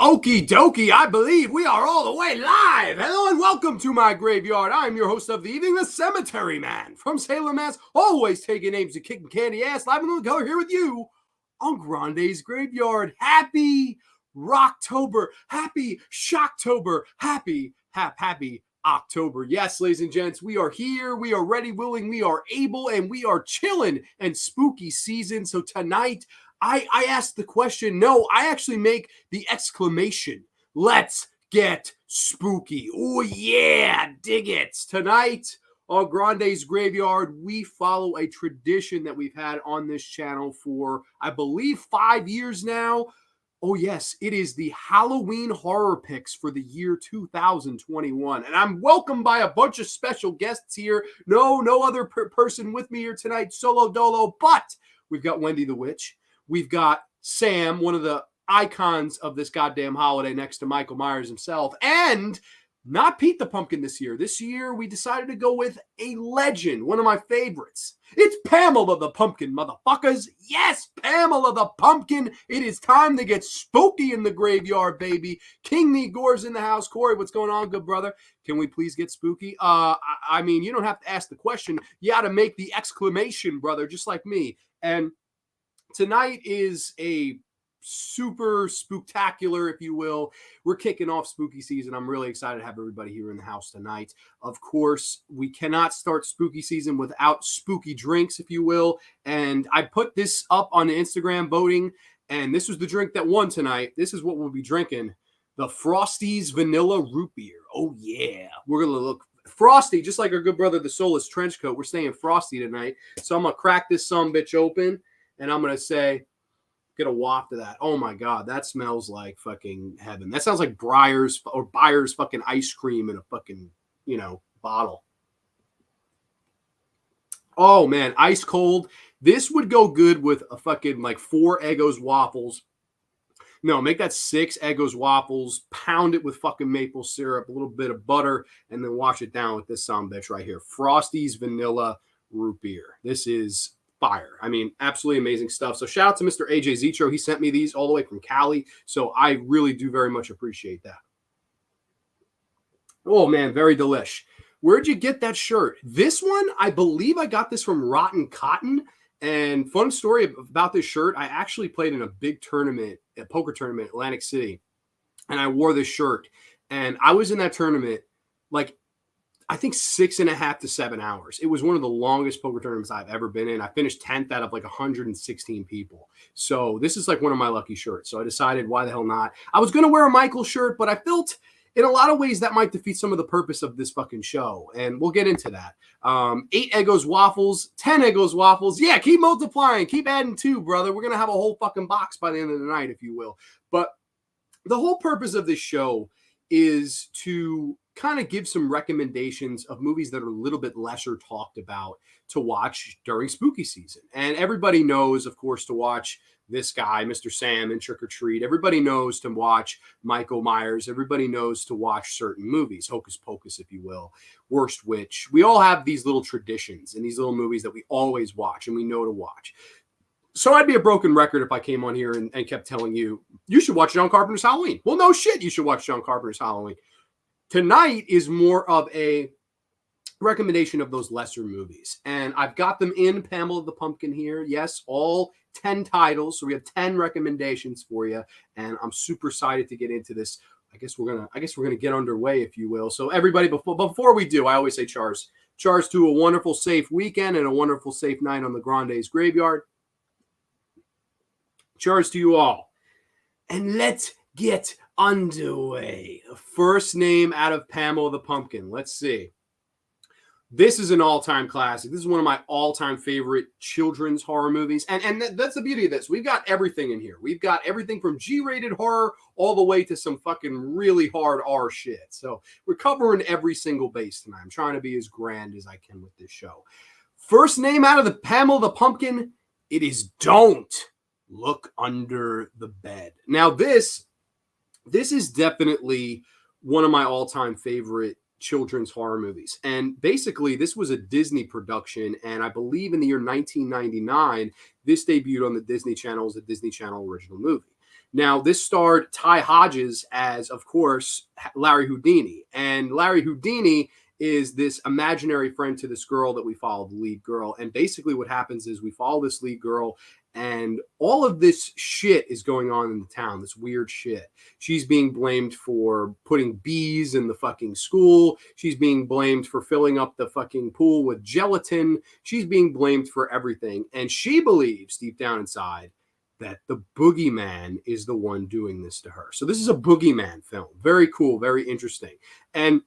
Okie dokie, I believe we are all the way live. Hello and welcome to my graveyard. I'm your host of the evening, the Cemetery Man from Salem, Mass. Always taking names and kicking candy ass. Live in the color here with you on Grande's graveyard. Happy Roctober. Happy Shocktober. Happy October. Yes, ladies and gents, we are here. We are ready, willing, we are able, and we are chilling in spooky season. So tonight, I asked the question. No, I actually make the exclamation. Let's get spooky. Oh, yeah, dig it. Tonight on Grande's Graveyard, we follow a tradition that we've had on this channel for, I believe, 5 years now. Oh, yes, it is the Halloween horror picks for the year 2021. And I'm welcomed by a bunch of special guests here. No other person with me here tonight, solo dolo, but we've got Wendy the Witch. We've got Sam, one of the icons of this goddamn holiday next to Michael Myers himself, and not Pete the Pumpkin this year. This year, we decided to go with a legend, one of my favorites. It's Pamela the Pumpkin, motherfuckers. Yes, Pamela the Pumpkin. It is time to get spooky in the graveyard, baby. King Negor's in the house. Corey, what's going on, good brother? Can we please get spooky? I mean, you don't have to ask the question. You got to make the exclamation, brother, just like me. And tonight is a super spooktacular, if you will. We're kicking off spooky season. I'm really excited to have everybody here in the house tonight. Of course, we cannot start spooky season without spooky drinks, if you will. And I put this up on the Instagram voting, and this was the drink that won tonight. This is what we'll be drinking. The Frosties Vanilla Root Beer. Oh, yeah. We're going to look frosty, just like our good brother, the Soulless Trenchcoat. We're staying frosty tonight. So I'm going to crack this sumbitch open. And I'm going to say, get a waft of that. Oh, my God. That smells like fucking heaven. That sounds like Breyer's fucking ice cream in a fucking, bottle. Oh, man. Ice cold. This would go good with a fucking, 4 Eggo's waffles. No, make that 6 Eggo's waffles. Pound it with fucking maple syrup, a little bit of butter, and then wash it down with this sumbitch right here. Frosty's Vanilla Root Beer. This is fire. I mean, absolutely amazing stuff. So shout out to Mr. AJ Zitro. He sent me these all the way from Cali. So I really do very much appreciate that. Oh, man, very delish. Where'd you get that shirt? This one, I believe I got this from Rotten Cotton. And fun story about this shirt, I actually played in a big tournament, a poker tournament, Atlantic City. And I wore this shirt. And I was in that tournament I think 6.5 to 7 hours. It was one of the longest poker tournaments I've ever been in. I finished 10th out of 116 people. So this is one of my lucky shirts. So I decided, why the hell not? I was going to wear a Michael shirt, but I felt in a lot of ways that might defeat some of the purpose of this fucking show. And we'll get into that. 8 Eggo's waffles, 10 Eggo's waffles. Yeah, keep multiplying. Keep adding 2, brother. We're going to have a whole fucking box by the end of the night, if you will. But the whole purpose of this show is to kind of give some recommendations of movies that are a little bit lesser talked about to watch during spooky season. And everybody knows, of course, to watch this guy, Mr. Sam in Trick or Treat. Everybody knows to watch Michael Myers. Everybody knows to watch certain movies, Hocus Pocus, if you will, Worst Witch. We all have these little traditions and these little movies that we always watch and we know to watch. So I'd be a broken record if I came on here and kept telling you, you should watch John Carpenter's Halloween. Well, no shit, you should watch John Carpenter's Halloween. Tonight is more of a recommendation of those lesser movies. And I've got them in Pamela the Pumpkin here. Yes, all 10 titles. So we have 10 recommendations for you. And I'm super excited to get into this. I guess we're gonna get underway, if you will. So everybody, before we do, I always say cheers. Cheers to a wonderful, safe weekend and a wonderful, safe night on the Grande's Graveyard. Cheers to you all. And let's get underway. First name out of Pamela the Pumpkin. Let's see. This is an all-time classic. This is one of my all-time favorite children's horror movies. And that's the beauty of this. We've got everything in here. We've got everything from G-rated horror all the way to some fucking really hard R shit. So we're covering every single base tonight. I'm trying to be as grand as I can with this show. First name out of the Pamela the Pumpkin. It is Don't Look Under the Bed. Now this is definitely one of my all-time favorite children's horror movies. And basically, this was a Disney production. And I believe in the year 1999, this debuted on the Disney Channel as a Disney Channel original movie. Now, this starred Ty Hodges as, of course, Larry Houdini. And Larry Houdini is this imaginary friend to this girl that we follow, the lead girl. And basically what happens is we follow this lead girl, and all of this shit is going on in the town, this weird shit. She's being blamed for putting bees in the fucking school. She's being blamed for filling up the fucking pool with gelatin. She's being blamed for everything. And she believes deep down inside that the boogeyman is the one doing this to her. So this is a boogeyman film. Very cool, very interesting. And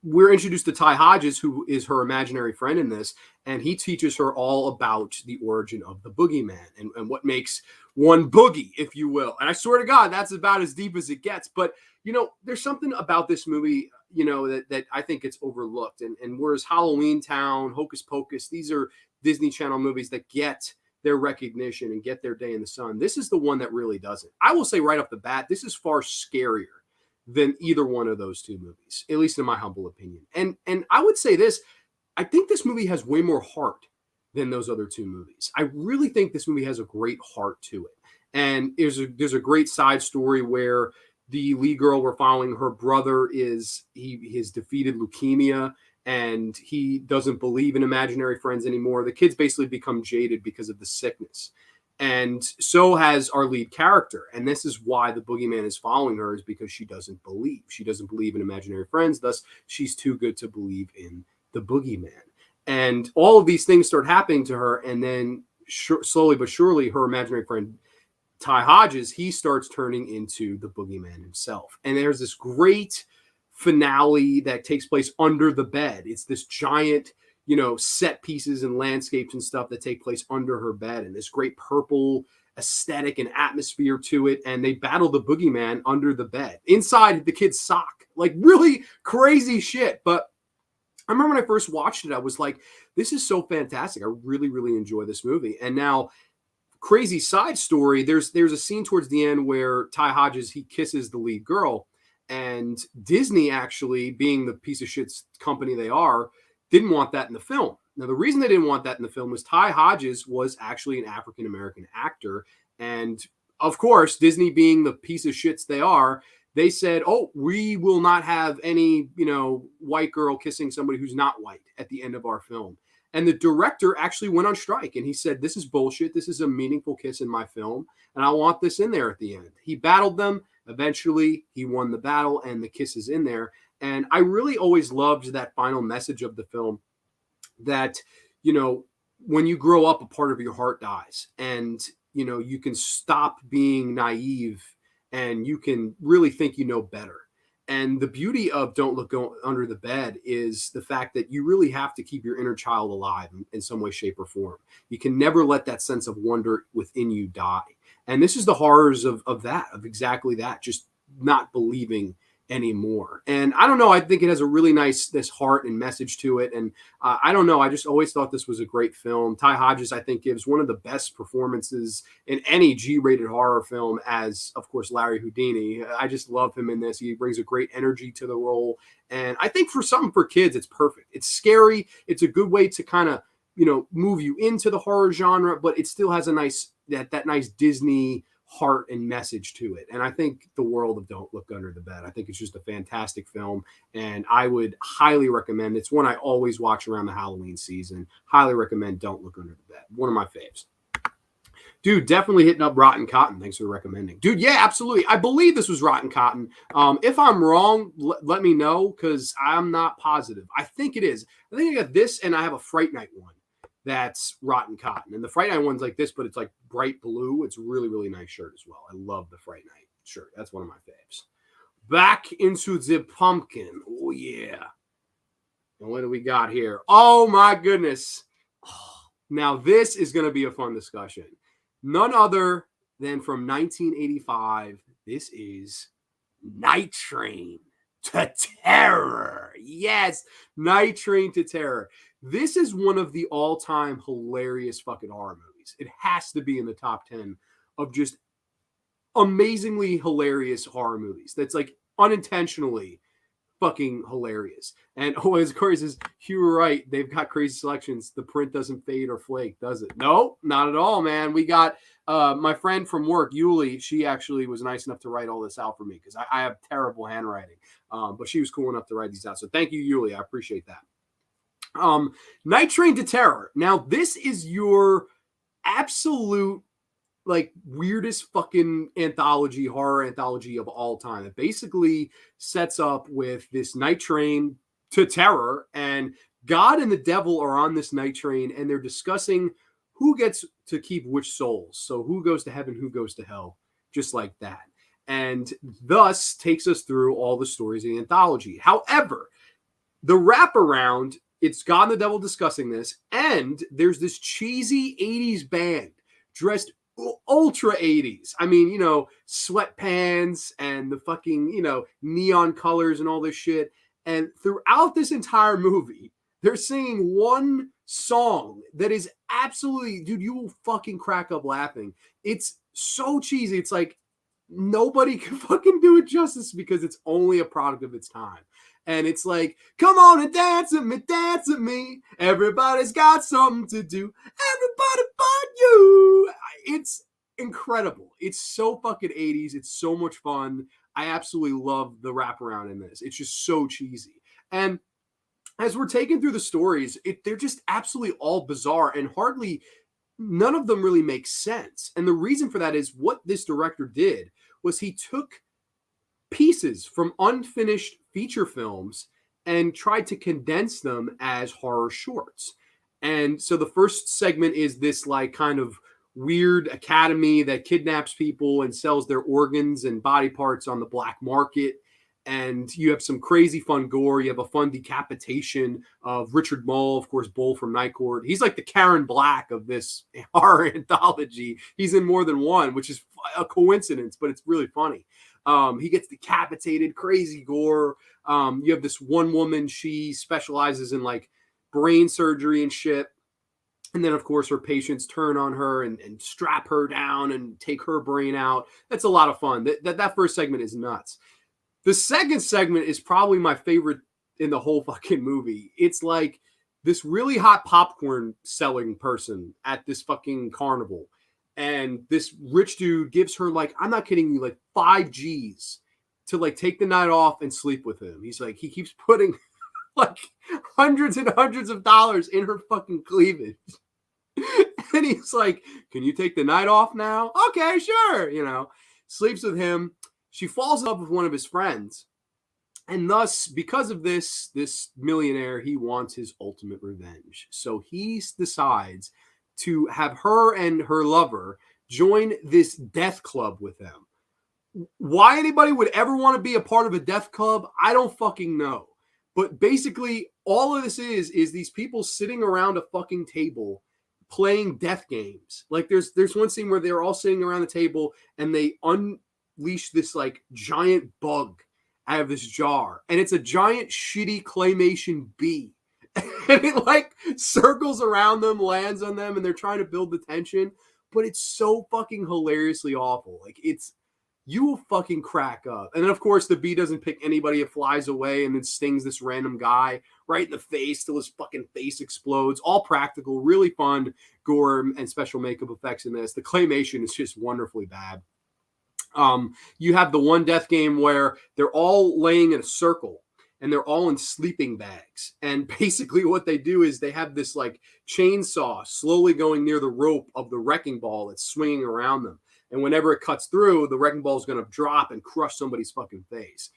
we're introduced to Ty Hodges, who is her imaginary friend in this, and he teaches her all about the origin of the boogeyman and what makes one boogie, if you will. And I swear to God, that's about as deep as it gets. But, you know, there's something about this movie, you know, that I think it's overlooked. And whereas Halloween Town, Hocus Pocus, these are Disney Channel movies that get their recognition and get their day in the sun, this is the one that really doesn't. I will say right off the bat, this is far scarier than either one of those two movies, at least in my humble opinion. And I would say this, I think this movie has way more heart than those other two movies. I really think this movie has a great heart to it. And there's a great side story where the lead girl we're following, her brother has defeated leukemia, and he doesn't believe in imaginary friends anymore. The kids basically become jaded because of the sickness. And so has our lead character. And this is why the boogeyman is following her, is because she doesn't believe. She doesn't believe in imaginary friends. Thus, she's too good to believe in the boogeyman. And all of these things start happening to her. And then slowly but surely, her imaginary friend, Ty Hodges, he starts turning into the boogeyman himself. And there's this great finale that takes place under the bed. It's this giant, you know, set pieces and landscapes and stuff that take place under her bed, and this great purple aesthetic and atmosphere to it. And they battle the boogeyman under the bed, inside the kid's sock, like really crazy shit. But I remember when I first watched it, I was like, this is so fantastic. I really, really enjoy this movie. And now, crazy side story, there's a scene towards the end where Ty Hodges, he kisses the lead girl, and Disney, actually, being the piece of shit company they are, didn't want that in the film. Now, the reason they didn't want that in the film was Ty Hodges was actually an African-American actor. And of course, Disney being the piece of shits they are, they said, oh, we will not have any, you know, white girl kissing somebody who's not white at the end of our film. And the director actually went on strike, and he said, this is bullshit. This is a meaningful kiss in my film, and I want this in there at the end. He battled them. Eventually, he won the battle, and the kiss is in there. And I really always loved that final message of the film that, you know, when you grow up, a part of your heart dies, and, you know, you can stop being naive and you can really think you know better. And the beauty of Don't Look Under the Bed is the fact that you really have to keep your inner child alive in some way, shape, or form. You can never let that sense of wonder within you die. And this is the horrors of exactly that, just not believing anymore. And I don't know, I think it has a really nice this heart and message to it. And I don't know, I just always thought this was a great film. Ty Hodges, I think, gives one of the best performances in any G-rated horror film as, of course, Larry Houdini. I just love him in this. He brings a great energy to the role. And I think for something for kids, it's perfect. It's scary. It's a good way to kind of, you know, move you into the horror genre, but it still has a nice, that nice Disney heart and message to it. And I think the world of Don't Look Under the Bed. I think it's just a fantastic film, and I would highly recommend. It's one I always watch around the Halloween season. Highly recommend Don't Look Under the Bed. One of my faves. Dude, definitely hitting up Rotten Cotton. Thanks for recommending. Dude, yeah, absolutely. I believe this was Rotten Cotton. If I'm wrong, let me know, because I'm not positive. I think it is. I think I got this, and I have a Fright Night one that's Rotten Cotton. And the Fright Night one's like this, but it's like bright blue. It's a really, really nice shirt as well. I love the Fright Night shirt. That's one of my faves. Back into the pumpkin. Oh, yeah. And what do we got here? Oh, my goodness. Oh, now, this is going to be a fun discussion. None other than from 1985. This is Night Train to Terror. Yes, Night Train to Terror. This is one of the all-time hilarious fucking horror movies. It has to be in the top 10 of just amazingly hilarious horror movies. That's like unintentionally fucking hilarious. And as Corey says, you were right. They've got crazy selections. The print doesn't fade or flake, does it? No, not at all, man. We got my friend from work, Yuli. She actually was nice enough to write all this out for me because I have terrible handwriting. But she was cool enough to write these out. So thank you, Yuli. I appreciate that. Night Train to Terror. Now, this is your absolute like weirdest fucking horror anthology of all time. It basically sets up with this night train to terror, and God and the devil are on this night train, and they're discussing who gets to keep which souls. So who goes to heaven, who goes to hell, just like that. And thus takes us through all the stories in the anthology. However, the wraparound, it's God and the devil discussing this, and there's this cheesy 80s band dressed ultra 80s. I mean, you know, sweatpants and the fucking, you know, neon colors and all this shit. And throughout this entire movie, they're singing one song that is absolutely, dude, you will fucking crack up laughing. It's so cheesy. It's like nobody can fucking do it justice because it's only a product of its time. And it's like, come on and dance with me, dance with me. Everybody's got something to do. Everybody but you. It's incredible. It's so fucking 80s. It's so much fun. I absolutely love the wraparound in this. It's just so cheesy. And as we're taking through the stories, they're just absolutely all bizarre and hardly, none of them really make sense. And the reason for that is what this director did was he took pieces from unfinished feature films and tried to condense them as horror shorts. And so the first segment is this like kind of weird academy that kidnaps people and sells their organs and body parts on the black market. And you have some crazy fun gore. You have a fun decapitation of Richard Mole, of course, Bull from Night Court. He's like the Karen Black of this horror anthology. He's in more than one, which is a coincidence, but it's really funny. He gets decapitated, crazy gore. You have this one woman, she specializes in like brain surgery and shit. And then, of course, her patients turn on her and strap her down and take her brain out. That's a lot of fun. That first segment is nuts. The second segment is probably my favorite in the whole fucking movie. It's like this really hot popcorn selling person at this fucking carnival. And this rich dude gives her like, I'm not kidding you, like 5 G's to like take the night off and sleep with him. He's like, he keeps putting like hundreds and hundreds of dollars in her fucking cleavage. And he's like, can you take the night off now? Okay, sure. You know, sleeps with him. She falls in love with one of his friends. And thus, because of this millionaire, he wants his ultimate revenge. So he decides to have her and her lover join this death club with them. Why anybody would ever want to be a part of a death club, I don't fucking know. But basically, all of this is these people sitting around a fucking table playing death games. Like there's one scene where they're all sitting around the table and they unleash this like giant bug out of this jar. And it's a giant shitty claymation bee. And it like circles around them, lands on them, and they're trying to build the tension. But it's so fucking hilariously awful. Like you will fucking crack up. And then of course the bee doesn't pick anybody. It flies away and then stings this random guy right in the face till his fucking face explodes. All practical, really fun gore and special makeup effects in this. The claymation is just wonderfully bad. You have the one death game where they're all laying in a circle and they're all in sleeping bags. And basically what they do is they have this like chainsaw slowly going near the rope of the wrecking ball that's swinging around them. And whenever it cuts through, the wrecking ball is going to drop and crush somebody's fucking face.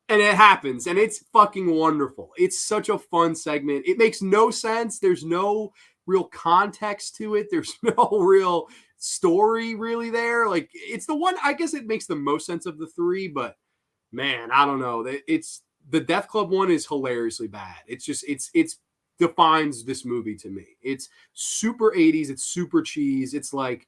And it happens. And it's fucking wonderful. It's such a fun segment. It makes no sense. There's no real context to it. There's no real story really there. Like it's the one, I guess it makes the most sense of the three, but man, I don't know. It's the Death Club one is hilariously bad. It's just, it's defines this movie to me. It's super 80s. It's super cheese. It's like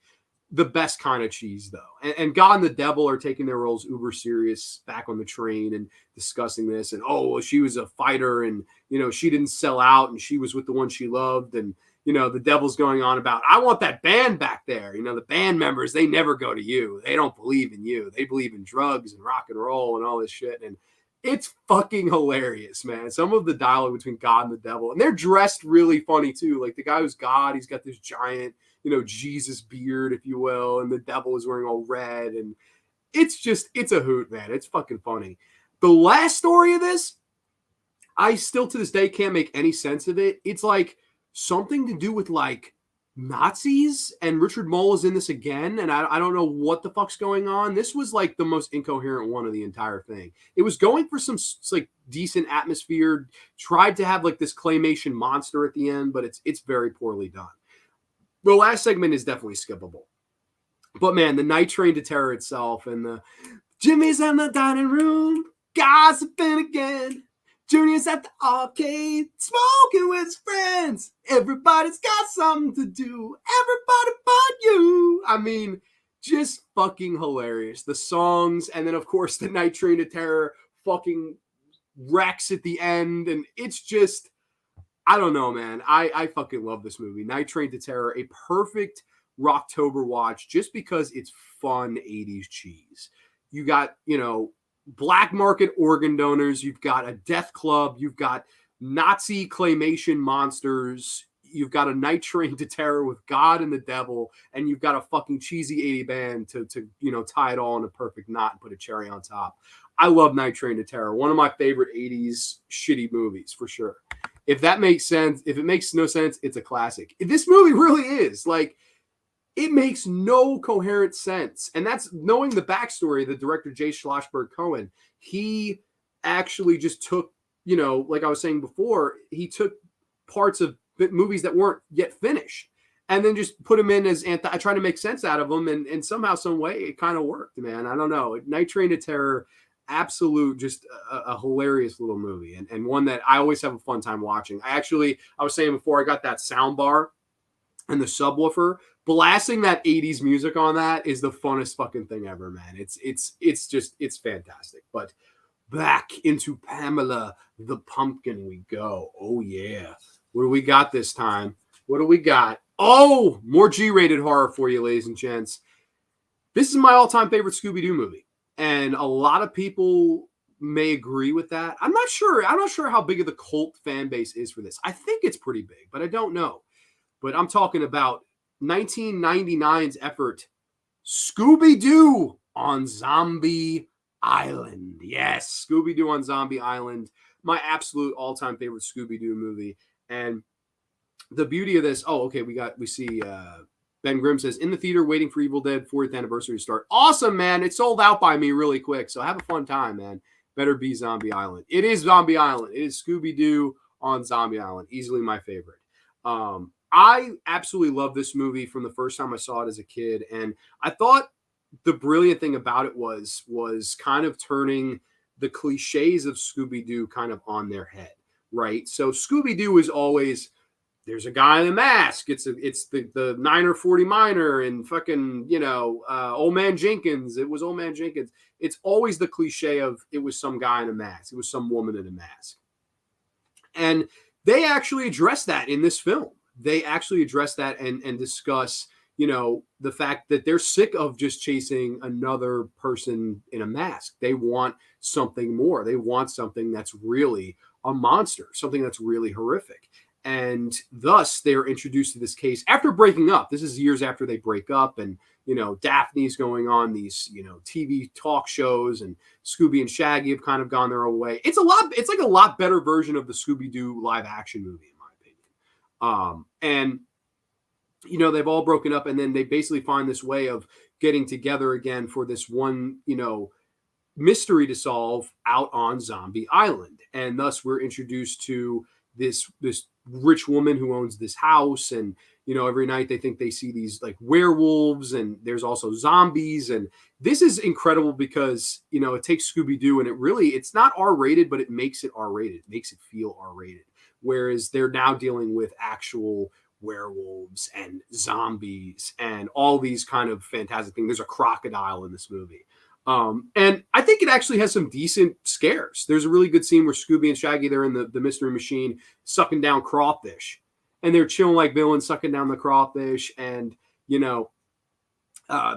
the best kind of cheese though. And God and the devil are taking their roles uber serious back on the train and discussing this. And, oh, well, she was a fighter and, you know, she didn't sell out and she was with the one she loved. And, you know, the devil's going on about, I want that band back there. You know, the band members, they never go to you. They don't believe in you. They believe in drugs and rock and roll and all this shit. And It's fucking hilarious, man. Some of the dialogue between God and the devil, and they're dressed really funny too. Like the guy who's God, he's got this giant, Jesus beard, if you will, and the devil is wearing all red, and it's a hoot, man. It's fucking funny. The last story of this, I still to this day can't make any sense of it. It's like something to do with like Nazis, and Richard Mole is in this again, and I don't know what the fuck's going on. This was like the most incoherent one of the entire thing. It was going for some like decent atmosphere, tried to have like this claymation monster at the end, but it's very poorly done. The last segment is definitely skippable. But man, the Night Train to Terror itself, and the Jimmy's in the dining room, gossiping again. Junior's at the arcade, smoking with his friends. Everybody's got something to do. Everybody but you. I mean, just fucking hilarious. The songs, and then, of course, the Night Train to Terror fucking wrecks at the end. And it's just, I don't know, man. I fucking love this movie. Night Train to Terror, a perfect Roctober watch just because it's fun 80s cheese. You got, black market organ donors, you've got a death club, you've got Nazi claymation monsters, you've got a Night Train to Terror with God and the devil, and you've got a fucking cheesy 80 band to tie it all in a perfect knot and put a cherry on top. I love Night Train to Terror. One of my favorite 80s shitty movies for sure. If that makes sense, if it makes no sense, it's a classic. This movie really is like, it makes no coherent sense. And that's knowing the backstory, the director, Jay Schlossberg Cohen, he actually just took, like I was saying before, he took parts of movies that weren't yet finished and then just put them in as trying to make sense out of them. And somehow, some way, it kind of worked, man. I don't know. Night Train to Terror, absolute, just a hilarious little movie. And one that I always have a fun time watching. I was saying before, I got that sound bar and the subwoofer. Blasting that 80s music on that is the funnest fucking thing ever, man. It's fantastic. But back into Pamela the Pumpkin we go. Oh yeah. What do we got this time? What do we got? Oh, more G-rated horror for you, ladies and gents. This is my all-time favorite Scooby-Doo movie. And a lot of people may agree with that. I'm not sure how big of the cult fan base is for this. I think it's pretty big, but I don't know. But I'm talking about 1999's effort, Scooby-Doo on Zombie Island. Yes, Scooby-Doo on Zombie Island, my absolute all-time favorite Scooby-Doo movie. And the beauty of this, we see Ben Grimm says, in the theater waiting for Evil Dead 40th anniversary to start. Awesome, man. It sold out by me really quick, so have a fun time, man. Better be Zombie Island. It is Zombie Island. It is Scooby-Doo on Zombie Island. Easily my favorite. I absolutely love this movie from the first time I saw it as a kid. And I thought the brilliant thing about it was kind of turning the cliches of Scooby-Doo kind of on their head, right? So Scooby-Doo is always, there's a guy in a mask. It's the 9 or 40 miner and fucking, Old Man Jenkins. It was Old Man Jenkins. It's always the cliche of it was some guy in a mask. It was some woman in a mask. And they actually address that in this film. They actually address that and discuss, the fact that they're sick of just chasing another person in a mask. They want something more. They want something that's really a monster, something that's really horrific. And thus they're introduced to this case after breaking up. This is years after they break up, and Daphne's going on these TV talk shows, and Scooby and Shaggy have kind of gone their own way. It's like a lot better version of the Scooby-Doo live action movie, in my opinion. And they've all broken up, and then they basically find this way of getting together again for this one mystery to solve out on Zombie Island. And thus we're introduced to this rich woman who owns this house, and every night they think they see these like werewolves, and there's also zombies. And this is incredible because it takes Scooby-Doo and it's not R-rated, but it makes it R-rated. It makes it feel R-rated, whereas they're now dealing with actual werewolves and zombies and all these kind of fantastic things. There's a crocodile in this movie. And I think it actually has some decent scares. There's a really good scene where Scooby and Shaggy, they're in the mystery machine sucking down crawfish, and they're chilling like villains sucking down the crawfish. And,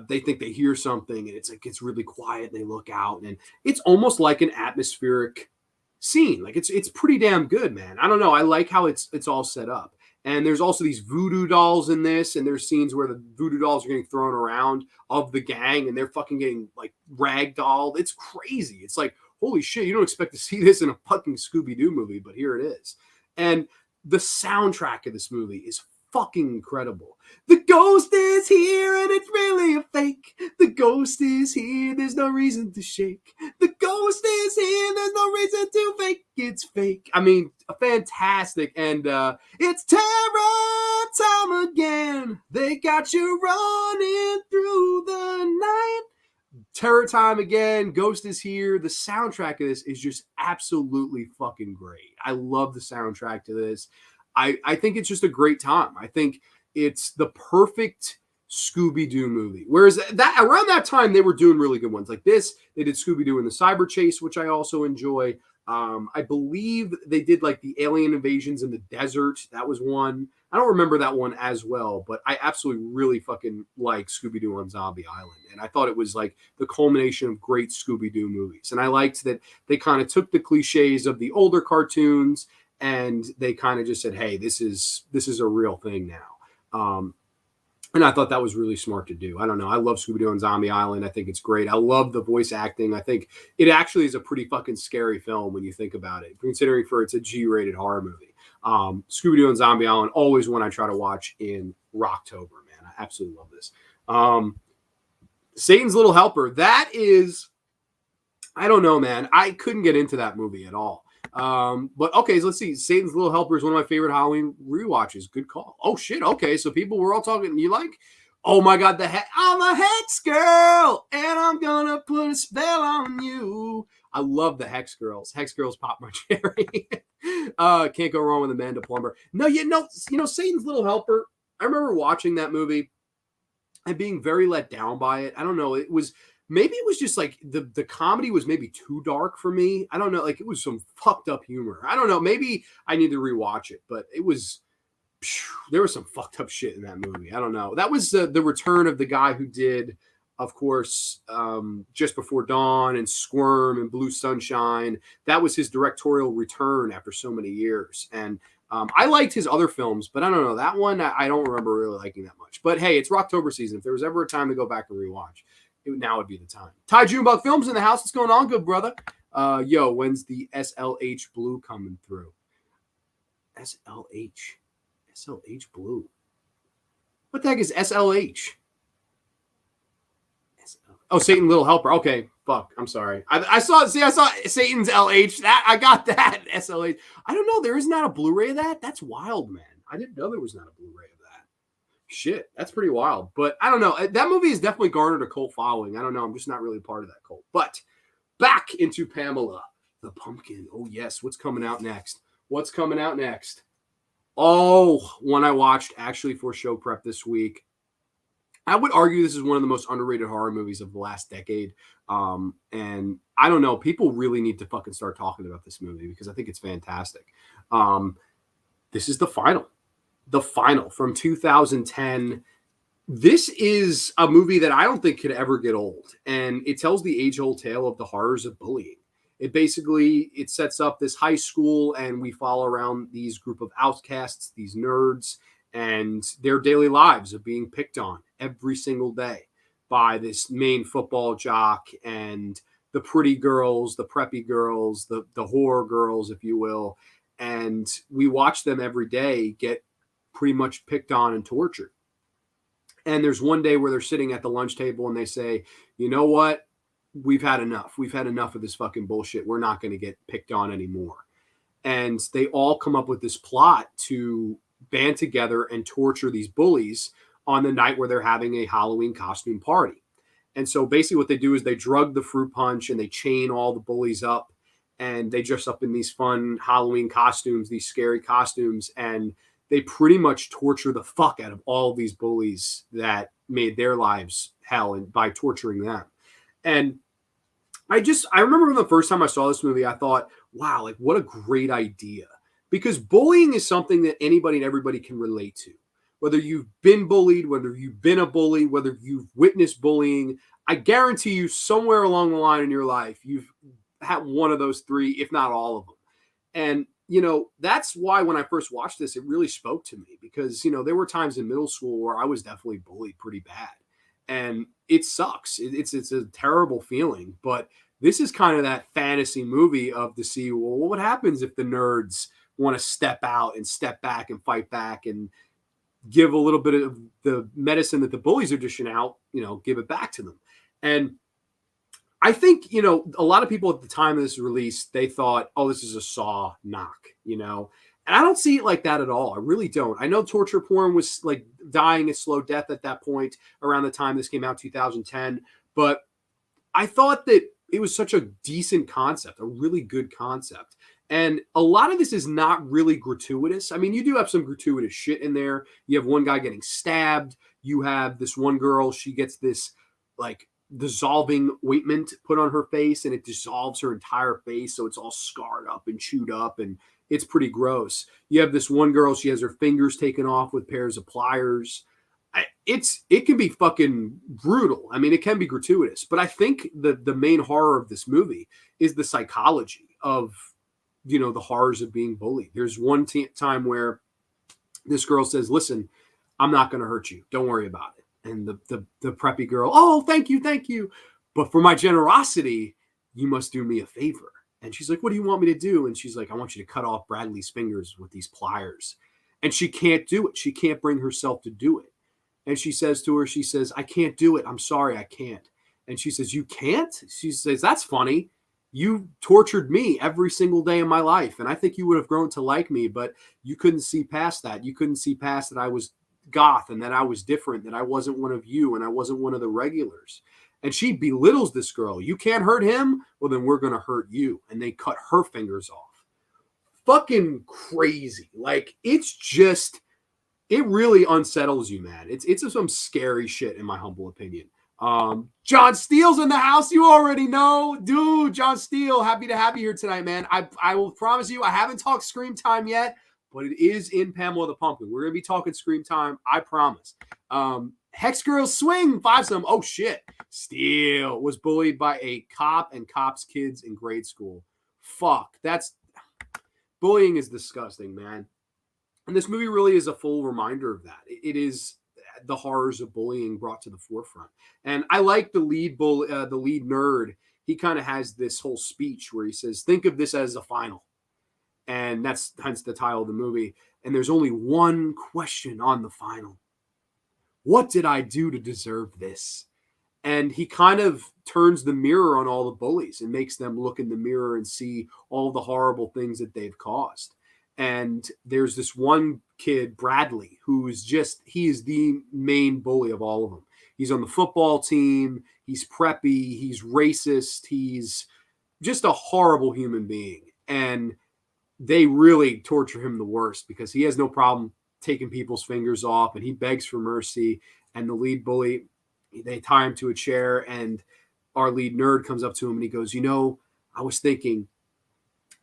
they think they hear something, and it's like it's really quiet. And they look out, and it's almost like an atmospheric scene. Like it's pretty damn good, man. I don't know. I like how it's all set up. And there's also these voodoo dolls in this, and there's scenes where the voodoo dolls are getting thrown around of the gang, and they're fucking getting like ragdolled. It's crazy. It's like, holy shit, you don't expect to see this in a fucking Scooby-Doo movie, but here it is. And the soundtrack of this movie is fucking incredible. The ghost is here and it's really a fake. The ghost is here, there's no reason to shake. The ghost is here, there's no reason to fake. It's fake. I mean, fantastic. And it's terror time again. They got you running through the night. Terror time again. Ghost is here. The soundtrack of this is just absolutely fucking great. I love the soundtrack to this. I think it's just a great time. I think it's the perfect Scooby-Doo movie. Whereas that around that time, they were doing really good ones like this. They did Scooby-Doo and the Cyber Chase, which I also enjoy. I believe they did like the alien invasions in the desert. That was one. I don't remember that one as well, but I absolutely really fucking like Scooby-Doo on Zombie Island. And I thought it was like the culmination of great Scooby-Doo movies. And I liked that they kind of took the cliches of the older cartoons and they kind of just said, hey, this is a real thing now. And I thought that was really smart to do. I don't know. I love Scooby-Doo on Zombie Island. I think it's great. I love the voice acting. I think it actually is a pretty fucking scary film when you think about it, considering it's a G-rated horror movie. Scooby-Doo on Zombie Island, always one I try to watch in Roctober, man. I absolutely love this. Satan's Little Helper. That is, I don't know, man. I couldn't get into that movie at all. But okay, so let's see. Satan's Little Helper is one of my favorite Halloween rewatches. Good call. Oh shit. Okay, so people were all talking. You like? Oh my god, I'm a Hex Girl, and I'm gonna put a spell on you. I love the Hex Girls. Hex Girls pop my cherry. Can't go wrong with Amanda Plumber. No, you know, Satan's Little Helper. I remember watching that movie and being very let down by it. I don't know. Maybe it was just like the comedy was maybe too dark for me. I don't know. Like it was some fucked up humor. I don't know. Maybe I need to rewatch it, but there was some fucked up shit in that movie. I don't know. That was the return of the guy who did, of course, Just Before Dawn and Squirm and Blue Sunshine. That was his directorial return after so many years. And I liked his other films, but I don't know. That one, I don't remember really liking that much. But hey, it's Rocktober season. If there was ever a time to go back and rewatch, now would be the time. Ty Junebug Films in the house. What's going on, good brother? Yo, when's the SLH Blue coming through? SLH Blue. What the heck is SLH? Oh, Satan Little Helper. Okay, fuck. I'm sorry. I saw Satan's LH. That I got that SLH. I don't know. There is not a Blu-ray of that. That's wild, man. I didn't know there was not a Blu-ray of that. Shit, that's pretty wild. But I don't know. That movie has definitely garnered a cult following. I don't know. I'm just not really part of that cult. But back into Pamela the Pumpkin. Oh, yes. What's coming out next? Oh, one I watched actually for show prep this week. I would argue this is one of the most underrated horror movies of the last decade. And I don't know. People really need to fucking start talking about this movie because I think it's fantastic. This is The Final. The Final from 2010. This is a movie that I don't think could ever get old. And it tells the age-old tale of the horrors of bullying. It sets up this high school, and we follow around these group of outcasts, these nerds, and their daily lives of being picked on every single day by this main football jock and the pretty girls, the preppy girls, the horror girls, if you will. And we watch them every day get pretty much picked on and tortured. And there's one day where they're sitting at the lunch table and they say, you know what? We've had enough. We've had enough of this fucking bullshit. We're not going to get picked on anymore. And they all come up with this plot to band together and torture these bullies on the night where they're having a Halloween costume party. And so basically what they do is they drug the fruit punch and they chain all the bullies up and they dress up in these fun Halloween costumes, these scary costumes, and they pretty much torture the fuck out of all of these bullies that made their lives hell and by torturing them. And I remember the first time I saw this movie, I thought, wow, like what a great idea. Because bullying is something that anybody and everybody can relate to. whether you've been bullied, whether you've been a bully, whether you've witnessed bullying, I guarantee you somewhere along the line in your life, you've had one of those three, if not all of them. And, that's why when I first watched this, it really spoke to me because, there were times in middle school where I was definitely bullied pretty bad. And it sucks. It's a terrible feeling. But this is kind of that fantasy movie of to see, well, what happens if the nerds want to step out and step back and fight back and give a little bit of the medicine that the bullies are dishing out, give it back to them. And I think, a lot of people at the time of this release, they thought, oh, this is a Saw knock, and I don't see it like that at all. I really don't. I know torture porn was like dying a slow death at that point around the time this came out, 2010. But I thought that it was such a decent concept, a really good concept. And a lot of this is not really gratuitous. I mean, you do have some gratuitous shit in there. You have one guy getting stabbed. You have this one girl, she gets this like dissolving ointment put on her face and it dissolves her entire face. So it's all scarred up and chewed up and it's pretty gross. You have this one girl, she has her fingers taken off with pairs of pliers. It can be fucking brutal. I mean, it can be gratuitous, but I think the main horror of this movie is the psychology of, the horrors of being bullied. There's one time where this girl says, listen, I'm not going to hurt you. Don't worry about it. And the preppy girl, oh, thank you. But for my generosity, you must do me a favor. And she's like, what do you want me to do? And she's like, I want you to cut off Bradley's fingers with these pliers. And she can't do it. She can't bring herself to do it. And she says to her, I can't do it. I'm sorry, I can't. And she says, you can't? She says, that's funny. You tortured me every single day of my life. And I think you would have grown to like me, but you couldn't see past that. You couldn't see past that I was goth and that I was different, that I wasn't one of you and I wasn't one of the regulars. And she belittles this girl. You can't hurt him? Well, then we're going to hurt you. And they cut her fingers off. Fucking crazy. Like, it's just, it really unsettles you, man. It's some scary shit, in my humble opinion. John Steele's in the house. You already know. Dude, John Steele, happy to have you here tonight, man. I will promise you, I haven't talked Scream Time yet, but it is in Pamela the Pumpkin. We're going to be talking Scream Time. I promise. Hex Girls Swing, 5-some. Oh, shit. Steele was bullied by a cop and cops' kids in grade school. Fuck. Bullying is disgusting, man. And this movie really is a full reminder of that. It is the horrors of bullying brought to the forefront. And I like the lead nerd. He kind of has this whole speech where he says, think of this as a final. And that's hence the title of the movie. And there's only one question on the final. What did I do to deserve this? And he kind of turns the mirror on all the bullies and makes them look in the mirror and see all the horrible things that they've caused. And there's this one kid, Bradley, he is the main bully of all of them. He's on the football team. He's preppy. He's racist. He's just a horrible human being. And they really torture him the worst because he has no problem taking people's fingers off and he begs for mercy. And the lead bully, they tie him to a chair and our lead nerd comes up to him and he goes, I was thinking,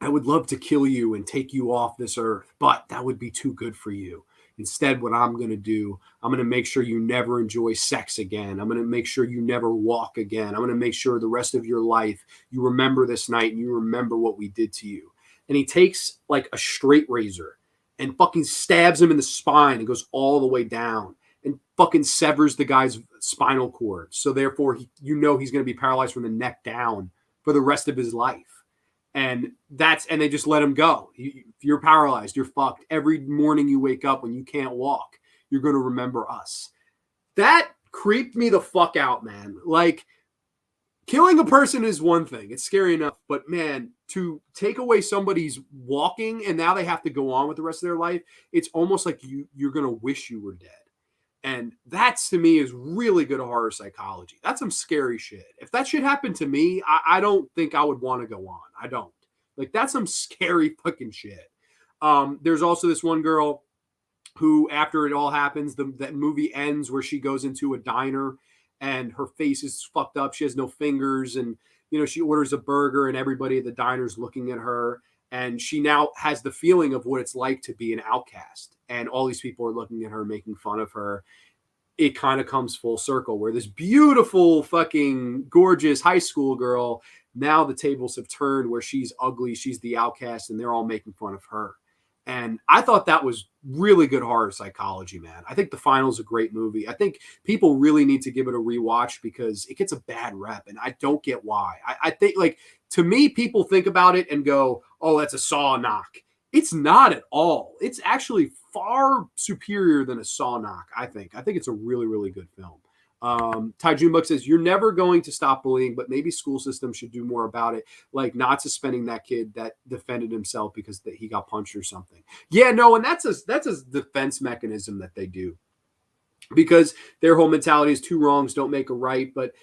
I would love to kill you and take you off this earth, but that would be too good for you. Instead, what I'm going to do, I'm going to make sure you never enjoy sex again. I'm going to make sure you never walk again. I'm going to make sure the rest of your life, you remember this night and you remember what we did to you. And he takes like a straight razor and fucking stabs him in the spine and goes all the way down and fucking severs the guy's spinal cord. So therefore, he's going to be paralyzed from the neck down for the rest of his life. And they just let him go. If you're paralyzed, you're fucked. Every morning you wake up when you can't walk, you're going to remember us. That creeped me the fuck out, man. Like, killing a person is one thing. It's scary enough. But, man, to take away somebody's walking and now they have to go on with the rest of their life, it's almost like you're going to wish you were dead. And that, to me, is really good horror psychology. That's some scary shit. If that shit happened to me, I don't think I would want to go on. I don't. Like, that's some scary fucking shit. There's also this one girl who, after it all happens, that movie ends where she goes into a diner and her face is fucked up. She has no fingers. And, she orders a burger and everybody at the diner's looking at her. And she now has the feeling of what it's like to be an outcast. And all these people are looking at her, making fun of her. It kind of comes full circle where this beautiful, fucking gorgeous high school girl, now the tables have turned where she's ugly, she's the outcast, and they're all making fun of her. And I thought that was really good horror psychology, man. I think The Final is a great movie. I think people really need to give it a rewatch because it gets a bad rep, and I don't get why. I think, like, to me, people think about it and go, oh, that's a Saw knock. It's not at all. It's actually far superior than a Saw knock, I think. I think it's a really, really good film. Ty Junebug says, you're never going to stop bullying, but maybe school systems should do more about it, like not suspending that kid that defended himself because he got punched or something. Yeah, no, and that's a defense mechanism that they do because their whole mentality is two wrongs don't make a right. But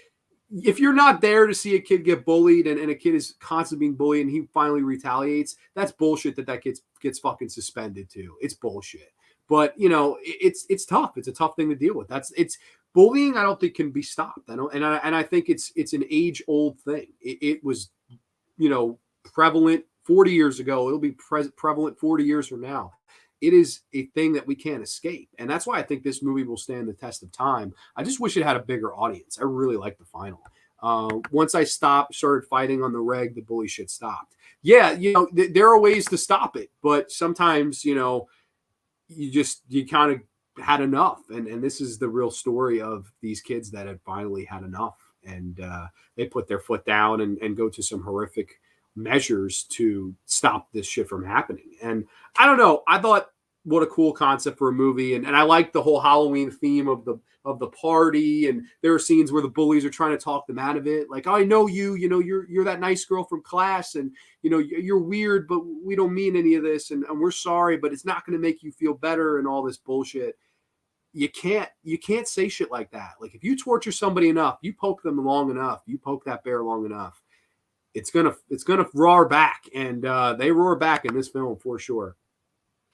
if you're not there to see a kid get bullied and a kid is constantly being bullied and he finally retaliates, that's bullshit that kid gets fucking suspended too. It's bullshit. But, you know, it's tough. It's a tough thing to deal with. It's bullying. I don't think can be stopped. I think it's an age old thing. It was, you know, prevalent 40 years ago. It'll be prevalent 40 years from now. It is a thing that we can't escape. And that's why I think this movie will stand the test of time. I just wish it had a bigger audience. I really like The Final. Once I started fighting on the reg, the bully shit stopped. Yeah, you know, there are ways to stop it, but sometimes, you know, you kind of had enough. And this is the real story of these kids that had finally had enough. And they put their foot down and go to some horrific measures to stop this shit from happening. And I don't know. I thought, what a cool concept for a movie. And I like the whole Halloween theme of the party. And there are scenes where the bullies are trying to talk them out of it. Like, oh, I know you know, you're that nice girl from class and, you know, you're weird, but we don't mean any of this. And we're sorry, but it's not going to make you feel better and all this bullshit. You can't say shit like that. Like, if you torture somebody enough, you poke them long enough, you poke that bear long enough, it's gonna roar back. And they roar back in this film for sure.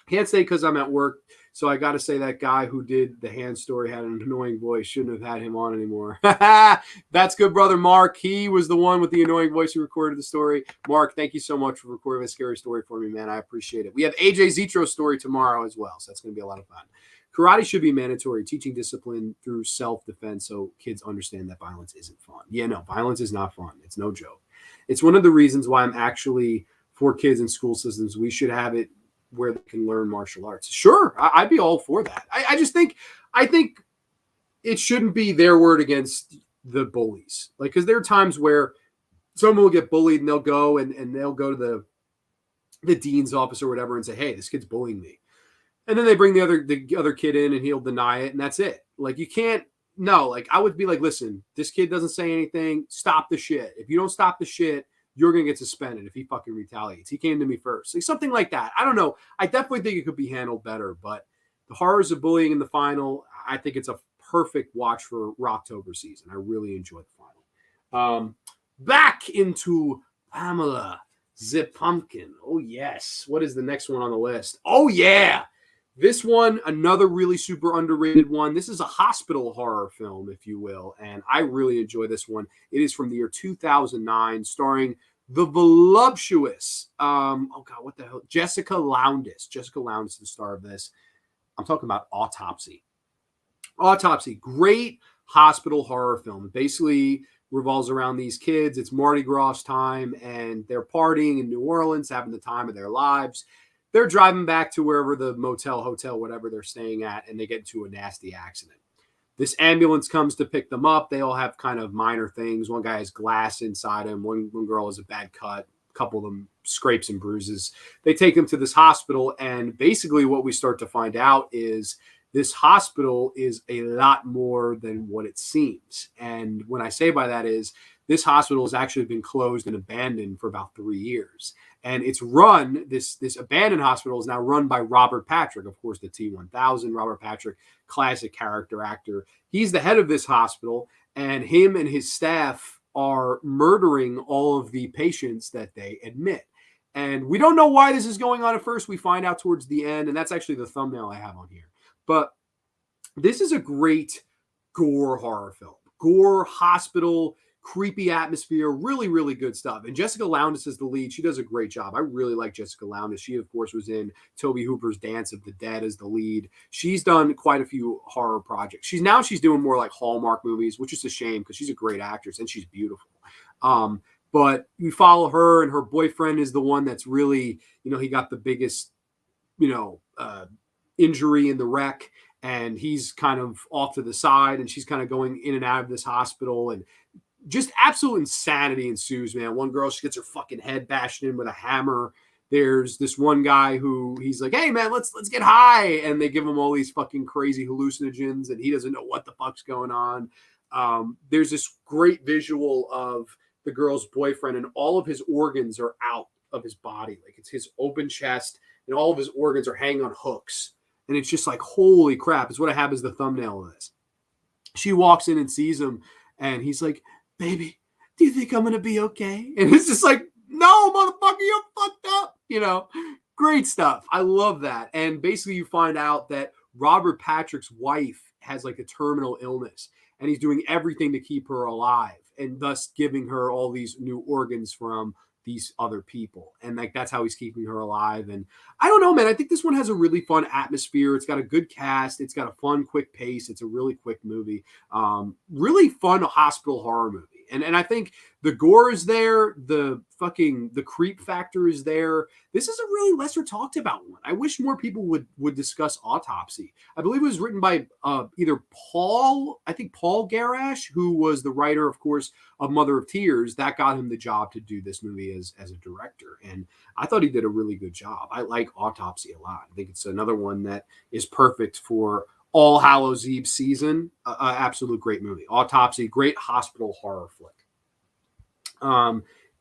Can't say because I'm at work, so I got to say that guy who did the hand story had an annoying voice. Shouldn't have had him on anymore. That's good, brother Mark. He was the one with the annoying voice who recorded the story. Mark, thank you so much for recording a scary story for me, man. I appreciate it. We have AJ Zitro's story tomorrow as well, so that's going to be a lot of fun. Karate should be mandatory, teaching discipline through self-defense so kids understand that violence isn't fun. Yeah, no, violence is not fun. It's no joke. It's one of the reasons why I'm actually for kids in school systems. We should have it where they can learn martial arts. Sure, I'd be all for that. I think it shouldn't be their word against the bullies. Like, because there are times where someone will get bullied and they'll go and they'll go to the dean's office or whatever and say, hey, this kid's bullying me. And then they bring the other kid in and he'll deny it, and that's it. Like, you can't. No, like, I would be like, listen, this kid doesn't say anything. Stop the shit. If you don't stop the shit, you're going to get suspended if he fucking retaliates. He came to me first. Like, something like that. I don't know. I definitely think it could be handled better, but the horrors of bullying in The Final, I think it's a perfect watch for Roctober season. I really enjoyed The Final. Back into Pamela the Pumpkin. Oh, yes. What is the next one on the list? Oh, yeah. This one, another really super underrated one. This is a hospital horror film, if you will, and I really enjoy this one. It is from the year 2009, starring the voluptuous, what the hell? Jessica Lowndes. Jessica Lowndes is the star of this. I'm talking about Autopsy. Autopsy, great hospital horror film. It basically revolves around these kids. It's Mardi Gras time, and they're partying in New Orleans, having the time of their lives. They're driving back to wherever the motel, hotel, whatever they're staying at, and they get into a nasty accident. This ambulance comes to pick them up. They all have kind of minor things. One guy has glass inside him. One girl has a bad cut. A couple of them scrapes and bruises. They take them to this hospital, and basically what we start to find out is this hospital is a lot more than what it seems. And what I say by that is this hospital has actually been closed and abandoned for about 3 years. And it's run, this abandoned hospital is now run by Robert Patrick, of course, the T-1000. Robert Patrick, classic character actor. He's the head of this hospital, and him and his staff are murdering all of the patients that they admit. And we don't know why this is going on at first. We find out towards the end, and that's actually the thumbnail I have on here. But this is a great gore horror film. Gore, hospital, creepy atmosphere, really, really good stuff. And Jessica Lowndes is the lead. She does a great job. I really like Jessica Lowndes. She, of course, was in Tobe Hooper's Dance of the Dead as the lead. She's done quite a few horror projects. She's doing more like Hallmark movies, which is a shame because she's a great actress and she's beautiful. But we follow her, and her boyfriend is the one that's really, he got the biggest, injury in the wreck, and he's kind of off to the side, and she's kind of going in and out of this hospital, and just absolute insanity ensues, man. One girl, she gets her fucking head bashed in with a hammer. There's this one guy who he's like, hey man, let's get high. And they give him all these fucking crazy hallucinogens and he doesn't know what the fuck's going on. There's this great visual of the girl's boyfriend and all of his organs are out of his body. Like it's his open chest and all of his organs are hanging on hooks. And it's just like, holy crap. It's what I have as the thumbnail of this. She walks in and sees him and he's like, baby, do you think I'm going to be okay? And it's just like, no, motherfucker, you're fucked up. Great stuff. I love that. And basically you find out that Robert Patrick's wife has like a terminal illness and he's doing everything to keep her alive and thus giving her all these new organs from these other people. And like, that's how he's keeping her alive. And I don't know, man, I think this one has a really fun atmosphere. It's got a good cast. It's got a fun, quick pace. It's a really quick movie. Really fun hospital horror movie. And I think the gore is there. The creep factor is there. This is a really lesser talked about one. I wish more people would discuss Autopsy. I believe it was written by either Paul Garash, who was the writer, of course, of Mother of Tears. That got him the job to do this movie as a director. And I thought he did a really good job. I like Autopsy a lot. I think it's another one that is perfect for All Hallows Eve season. Absolute great movie. Autopsy, great hospital horror flick.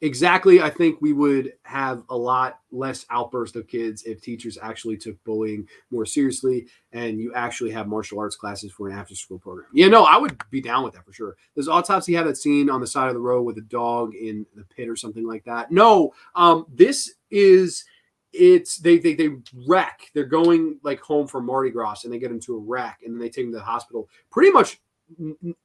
Exactly. I think we would have a lot less outburst of kids if teachers actually took bullying more seriously and you actually have martial arts classes for an after school program. I would be down with that for sure. Does Autopsy have that scene on the side of the road with a dog in the pit or something like that? No, this is, they wreck. They're going like home from Mardi Gras and they get into a wreck and then they take them to the hospital. Pretty much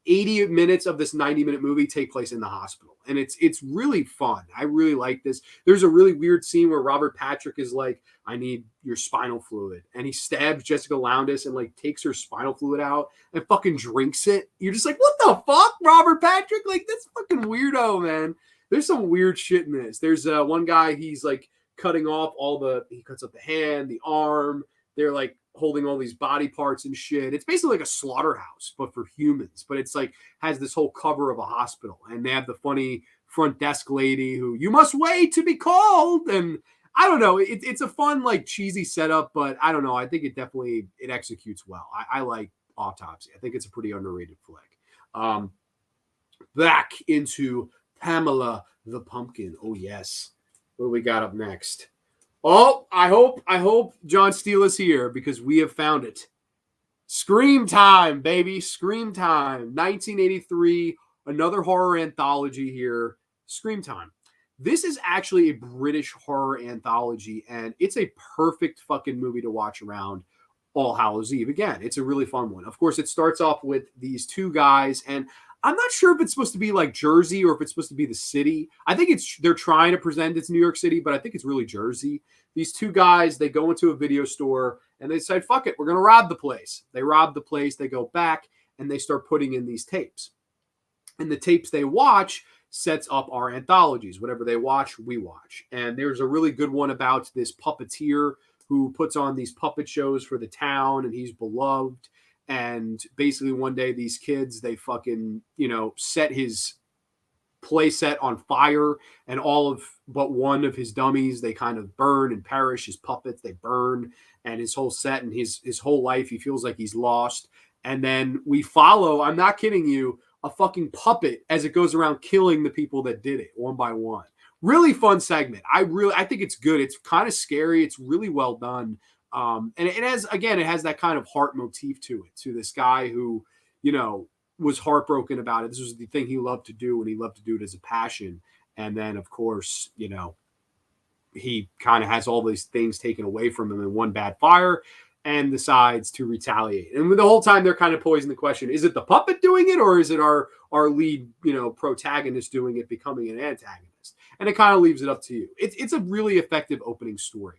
80 minutes of this 90-minute movie take place in the hospital. And it's really fun. I really like this. There's a really weird scene where Robert Patrick is like, I need your spinal fluid. And he stabs Jessica Lowndes and like takes her spinal fluid out and fucking drinks it. You're just like, what the fuck, Robert Patrick? Like, that's fucking weirdo, man. There's some weird shit in this. There's one guy, he's like cutting off he cuts up the hand, the arm. They're like holding all these body parts and shit. It's basically like a slaughterhouse, but for humans. But it's like has this whole cover of a hospital. And they have the funny front desk lady who, you must wait to be called. And I don't know. It's a fun, like cheesy setup, but I don't know. I think it executes well. I like Autopsy. I think it's a pretty underrated flick. Back into Pamela the Pumpkin. Oh, yes. What do we got up next? Oh, I hope John Steele is here because we have found it. Scream Time, baby. Scream Time. 1983. Another horror anthology here. Scream Time. This is actually a British horror anthology, and it's a perfect fucking movie to watch around All Hallows Eve. Again, it's a really fun one. Of course, it starts off with these two guys, and I'm not sure if it's supposed to be like Jersey or if it's supposed to be the city. I think they're trying to present it's New York City, but I think it's really Jersey. These two guys, they go into a video store and they decide, fuck it, we're going to rob the place. They rob the place, they go back, and they start putting in these tapes. And the tapes they watch sets up our anthologies. Whatever they watch, we watch. And there's a really good one about this puppeteer who puts on these puppet shows for the town, and he's beloved. And basically one day these kids, they fucking, set his play set on fire, and all but one of his dummies, they kind of burn and perish. His puppets, they burn, and his whole set and his whole life, he feels like he's lost. And then we follow, I'm not kidding you, a fucking puppet as it goes around killing the people that did it one by one. Really fun segment. I think it's good. It's kind of scary. It's really well done. And it has that kind of heart motif to it, to this guy who, was heartbroken about it. This was the thing he loved to do, and he loved to do it as a passion. And then, of course, he kind of has all these things taken away from him in one bad fire and decides to retaliate. And the whole time they're kind of posing the question, is it the puppet doing it, or is it our our lead, protagonist doing it, becoming an antagonist. And it kind of leaves it up to you. It's a really effective opening story.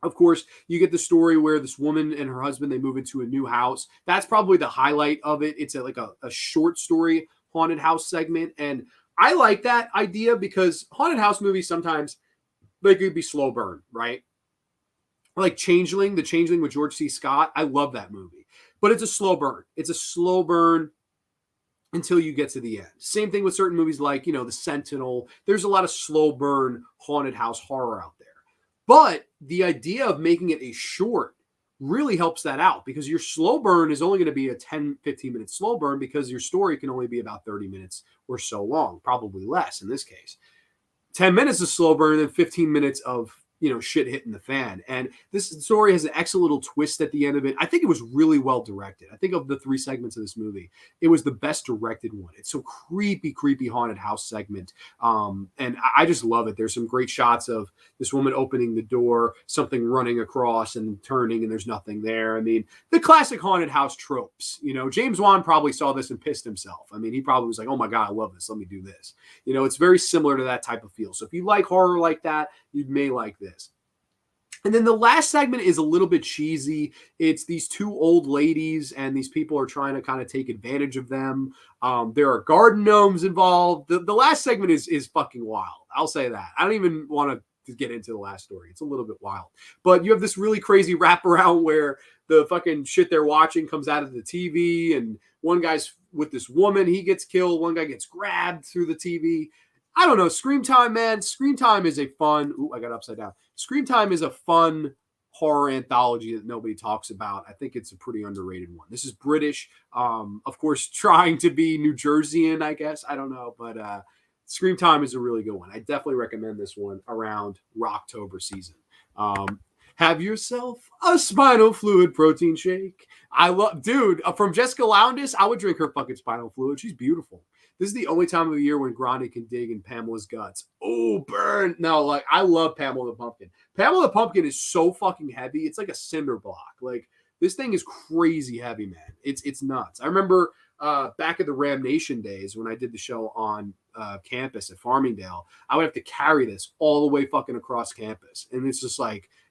Of course, you get the story where this woman and her husband, they move into a new house. That's probably the highlight of it. It's like a short story haunted house segment. And I like that idea because haunted house movies sometimes they could be slow burn, right? Like the Changeling with George C. Scott. I love that movie, but it's a slow burn. It's a slow burn until you get to the end. Same thing with certain movies like, The Sentinel. There's a lot of slow burn haunted house horror out there. But the idea of making it a short really helps that out because your slow burn is only going to be a 10, 15 minute slow burn because your story can only be about 30 minutes or so long, probably less in this case. 10 minutes of slow burn and then 15 minutes of shit hitting the fan. And this story has an excellent little twist at the end of it. I think it was really well directed. I think of the 3 segments of this movie, it was the best directed one. It's so creepy haunted house segment. And I just love it. There's some great shots of this woman opening the door, something running across and turning, and there's nothing there. I mean, the classic haunted house tropes. James Wan probably saw this and pissed himself. I mean, he probably was like, oh my God, I love this. Let me do this. It's very similar to that type of feel. So if you like horror like that, you may like this. And then the last segment is a little bit cheesy. It's these 2 old ladies, and these people are trying to kind of take advantage of them. There are garden gnomes involved. The last segment is fucking wild. I'll say that. I don't even want to get into the last story. It's a little bit wild. But you have this really crazy wraparound where the fucking shit they're watching comes out of the TV, and one guy's with this woman. He gets killed. One guy gets grabbed through the TV. I don't know. Scream Time, man. Scream Time is a fun. Ooh, I got upside down. Scream Time is a fun horror anthology that nobody talks about. I think it's a pretty underrated one. This is British. Of course, trying to be New Jerseyan, I guess. I don't know. But Scream Time is a really good one. I definitely recommend this one around Roctober season. Have yourself a spinal fluid protein shake. Dude, from Jessica Lowndes, I would drink her fucking spinal fluid. She's beautiful. This is the only time of the year when Grande can dig in Pamela's guts. Oh, burn. No, I love Pamela the Pumpkin. Pamela the Pumpkin is so fucking heavy. It's like a cinder block. This thing is crazy heavy, man. It's nuts. I remember back at the Ram Nation days when I did the show on campus at Farmingdale, I would have to carry this all the way fucking across campus. And it's just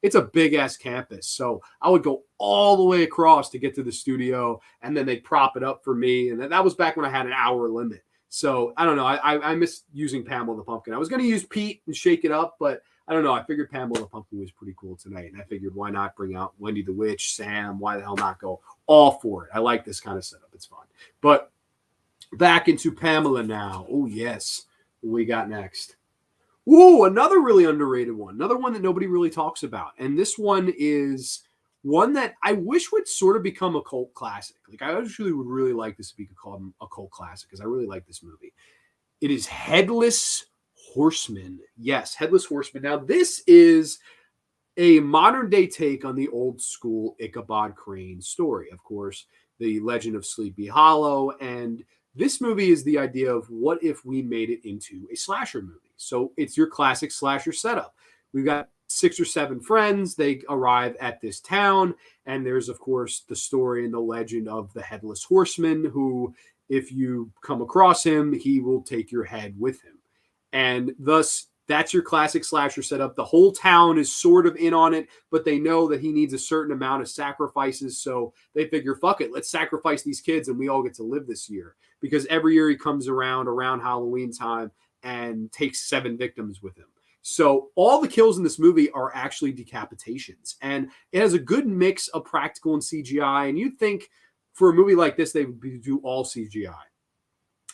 it's a big ass campus. So I would go all the way across to get to the studio, and then they'd prop it up for me. And that was back when I had an hour limit. So I don't know. I miss using Pamela the Pumpkin. I was going to use Pete and shake it up, but I don't know. I figured Pamela the Pumpkin was pretty cool tonight. And I figured why not bring out Wendy the Witch, Sam, why the hell not go all for it? I like this kind of setup. It's fun. But back into Pamela now. Oh, yes. What we got next? Ooh, another really underrated one. Another one that nobody really talks about. And this one is one that I wish would sort of become a cult classic. I actually would really like this to be called a cult classic because I really like this movie. It is Headless Horseman. Yes, Headless Horseman. Now, this is a modern day take on the old school Ichabod Crane story. Of course, the Legend of Sleepy Hollow. And this movie is the idea of what if we made it into a slasher movie? So it's your classic slasher setup. We've got 6 or 7 friends. They arrive at this town, and there's, of course, the story and the legend of the Headless Horseman, who, if you come across him, he will take your head with him. And thus, that's your classic slasher setup. The whole town is sort of in on it, but they know that he needs a certain amount of sacrifices, so they figure, fuck it, let's sacrifice these kids, and we all get to live this year. Because every year he comes around Halloween time and takes 7 victims with him. So all the kills in this movie are actually decapitations. And it has a good mix of practical and CGI. And you'd think for a movie like this, they would do all CGI.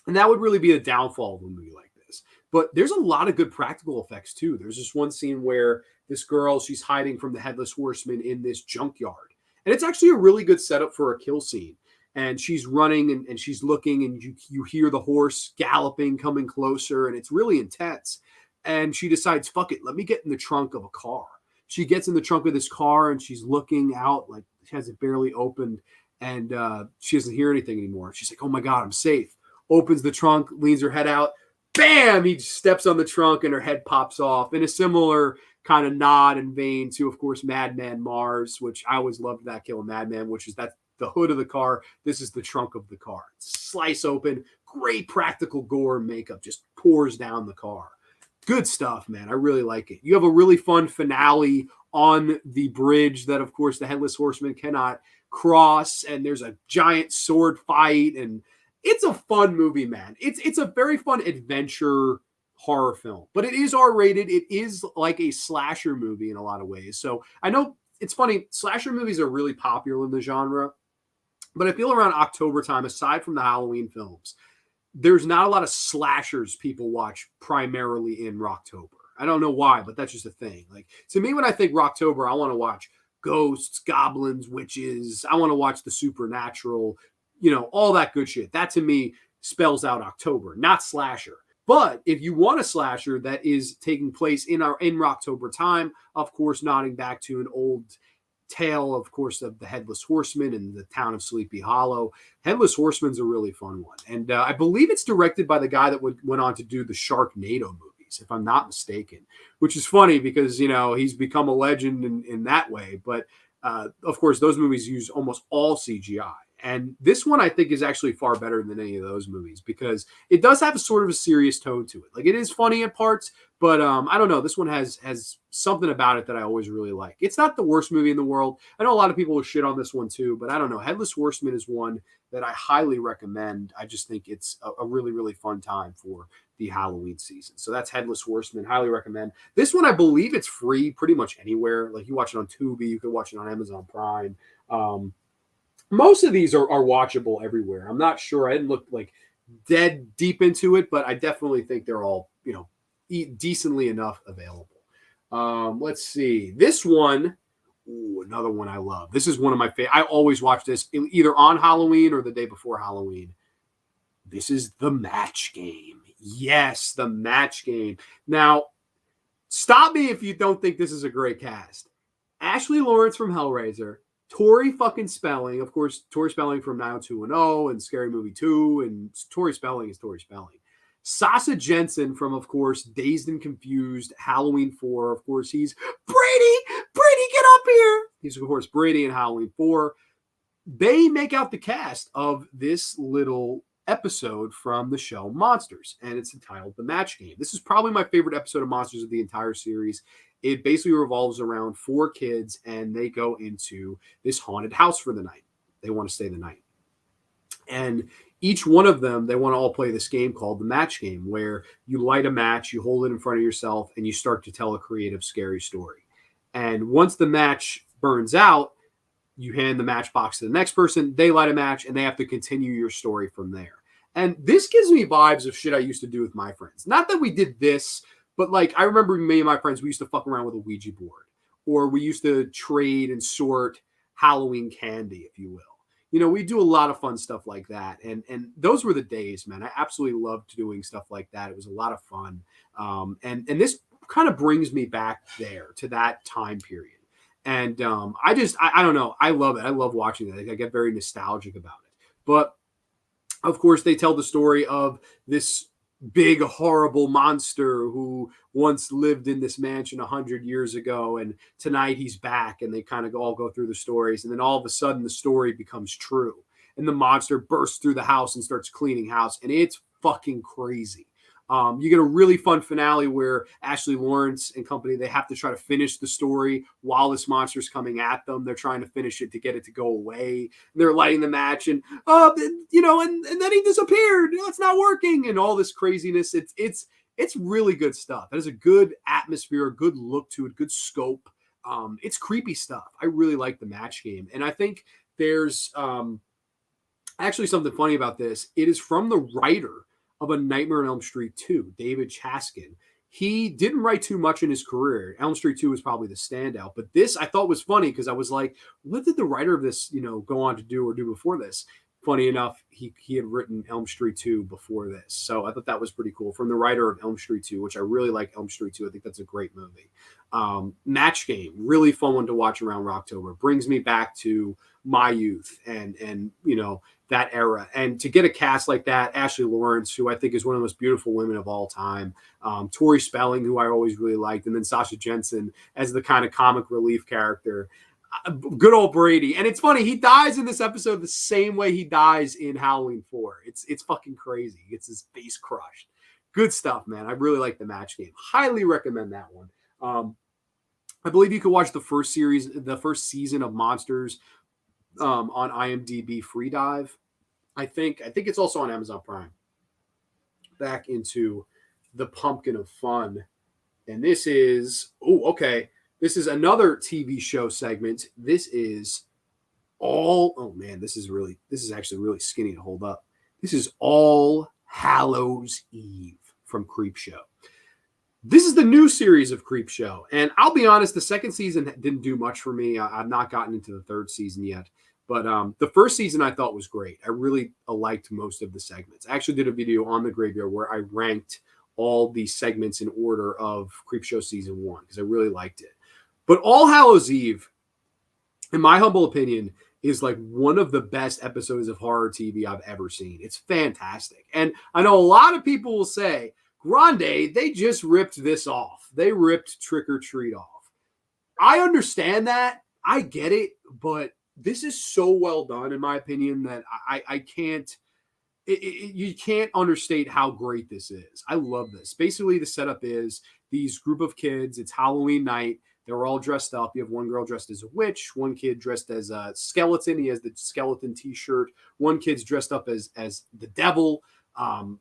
And that would really be a downfall of a movie like this. But there's a lot of good practical effects too. There's this one scene where this girl, she's hiding from the Headless Horseman in this junkyard. And it's actually a really good setup for a kill scene. And she's running and she's looking, and you hear the horse galloping, coming closer, and it's really intense. And she decides, fuck it, let me get in the trunk of a car. She gets in the trunk of this car, and she's looking out, like she has it barely opened, and she doesn't hear anything anymore. She's like, oh my God, I'm safe. Opens the trunk, leans her head out. Bam! He steps on the trunk, and her head pops off in a similar kind of nod and vein to, of course, Madman Mars, which I always loved that kill in Madman, which is that's the hood of the car. This is the trunk of the car. Slice open, great practical gore and makeup just pours down the car. Good stuff, man. I really like it. You have a really fun finale on the bridge that, of course, the Headless Horseman cannot cross, and there's a giant sword fight, and it's a fun movie, man. It's a very fun adventure horror film, but it is R-rated. It is like a slasher movie in a lot of ways. So I know it's funny, slasher movies are really popular in the genre, but I feel around October time, aside from the Halloween films, there's not a lot of slashers people watch primarily in Roctober. I don't know why, but that's just a thing. Like, to me, when I think Roctober, I want to watch ghosts, goblins, witches. I want to watch the supernatural, all that good shit. That to me spells out October, not slasher. But if you want a slasher that is taking place in Roctober time, of course, nodding back to an old tale, of course, of the Headless Horseman and the town of Sleepy Hollow. Headless Horseman's a really fun one. And I believe it's directed by the guy that went on to do the Sharknado movies, if I'm not mistaken, which is funny because, he's become a legend in that way. But, of course, those movies use almost all CGI. And this one, I think, is actually far better than any of those movies because it does have a sort of a serious tone to it. Like, it is funny at parts, but I don't know. This one has something about it that I always really like. It's not the worst movie in the world. I know a lot of people will shit on this one too, but I don't know. Headless Horseman is one that I highly recommend. I just think it's a really, really fun time for the Halloween season. So that's Headless Horseman. Highly recommend. This one, I believe it's free pretty much anywhere. Like, you watch it on Tubi, you can watch it on Amazon Prime. Most of these are watchable everywhere. I'm not sure. I didn't look like dead deep into it, but I definitely think they're all, decently enough available. Let's see. This one, another one I love. This is one of my favorite. I always watch this either on Halloween or the day before Halloween. This is The Match Game. Yes, The Match Game. Now, stop me if you don't think this is a great cast. Ashley Lawrence from Hellraiser. Tori fucking Spelling, of course, Tori Spelling from 90210 and Scary Movie 2, and Tori Spelling is Tori Spelling. Sasha Jensen from, of course, Dazed and Confused, Halloween 4. Of course, he's Brady, get up here. He's, of course, Brady in Halloween 4. They make out the cast of this little episode from the show Monsters, and it's entitled The Match Game. This is probably my favorite episode of Monsters of the entire series. It basically revolves around 4 kids, and they go into this haunted house for the night. They want to stay the night. And each one of them, they want to all play this game called the Match Game, where you light a match, you hold it in front of yourself, and you start to tell a creative, scary story. And once the match burns out, you hand the matchbox to the next person, they light a match, and they have to continue your story from there. And this gives me vibes of shit I used to do with my friends. Not that we did this, but like, I remember me and my friends, we used to fuck around with a Ouija board, or we used to trade and sort Halloween candy, if you will. We do a lot of fun stuff like that. And those were the days, man. I absolutely loved doing stuff like that. It was a lot of fun. And this kind of brings me back there to that time period. And I don't know. I love it. I love watching that. I get very nostalgic about it. But of course, they tell the story of this big, horrible monster who once lived in this mansion 100 years ago, and tonight he's back, and they kind of all go through the stories, and then all of a sudden the story becomes true, and the monster bursts through the house and starts cleaning house, and it's fucking crazy. You get a really fun finale where Ashley Lawrence and company, they have to try to finish the story while this monster's coming at them. They're trying to finish it to get it to go away. They're lighting the match, and and then he disappeared. It's not working, and all this craziness. It's really good stuff. It has a good atmosphere, a good look to it, good scope. It's creepy stuff. I really like The Match Game, and I think there's actually something funny about this. It is from the writer of A Nightmare on Elm Street 2, David Chaskin. He didn't write too much in his career. Elm Street 2 was probably the standout, but this I thought was funny because I was like, what did the writer of this, go on to do or do before this? Funny enough, he had written Elm Street 2 before this. So I thought that was pretty cool. From the writer of Elm Street 2, which I really like Elm Street 2. I think that's a great movie. Match Game, really fun one to watch around Roctober. Brings me back to my youth and that era. And to get a cast like that, Ashley Lawrence, who I think is one of the most beautiful women of all time, Tori Spelling, who I always really liked, and then Sasha Jensen as the kind of comic relief character. Good old Brady. And it's funny, he dies in this episode the same way he dies in Halloween 4. It's fucking crazy. He gets his face crushed. Good stuff, man. I really like the match game. Highly recommend that one. I believe you can watch the first season of Monsters on IMDb Free Dive. I think it's also on Amazon Prime. Back into the pumpkin of fun. And this is, this is another TV show segment. This is this is actually really skinny to hold up. This is All Hallows Eve from Creepshow. This is the new series of Creepshow. And I'll be honest, the second season didn't do much for me. I've not gotten into the third season yet. But the first season I thought was great. I really liked most of the segments. I actually did a video on the Graveyard where I ranked all the segments in order of Creepshow season 1 because I really liked it. But All Hallows Eve, in my humble opinion, is like one of the best episodes of horror TV I've ever seen. It's fantastic. And I know a lot of people will say, Grande, they just ripped this off. They ripped Trick or Treat off. I understand that. I get it. But this is so well done, in my opinion, that I can't, you can't understate how great this is. I love this. Basically, the setup is these group of kids, it's Halloween night. They're all dressed up. You have one girl dressed as a witch, one kid dressed as a skeleton. He has the skeleton t-shirt. One kid's dressed up as the devil. And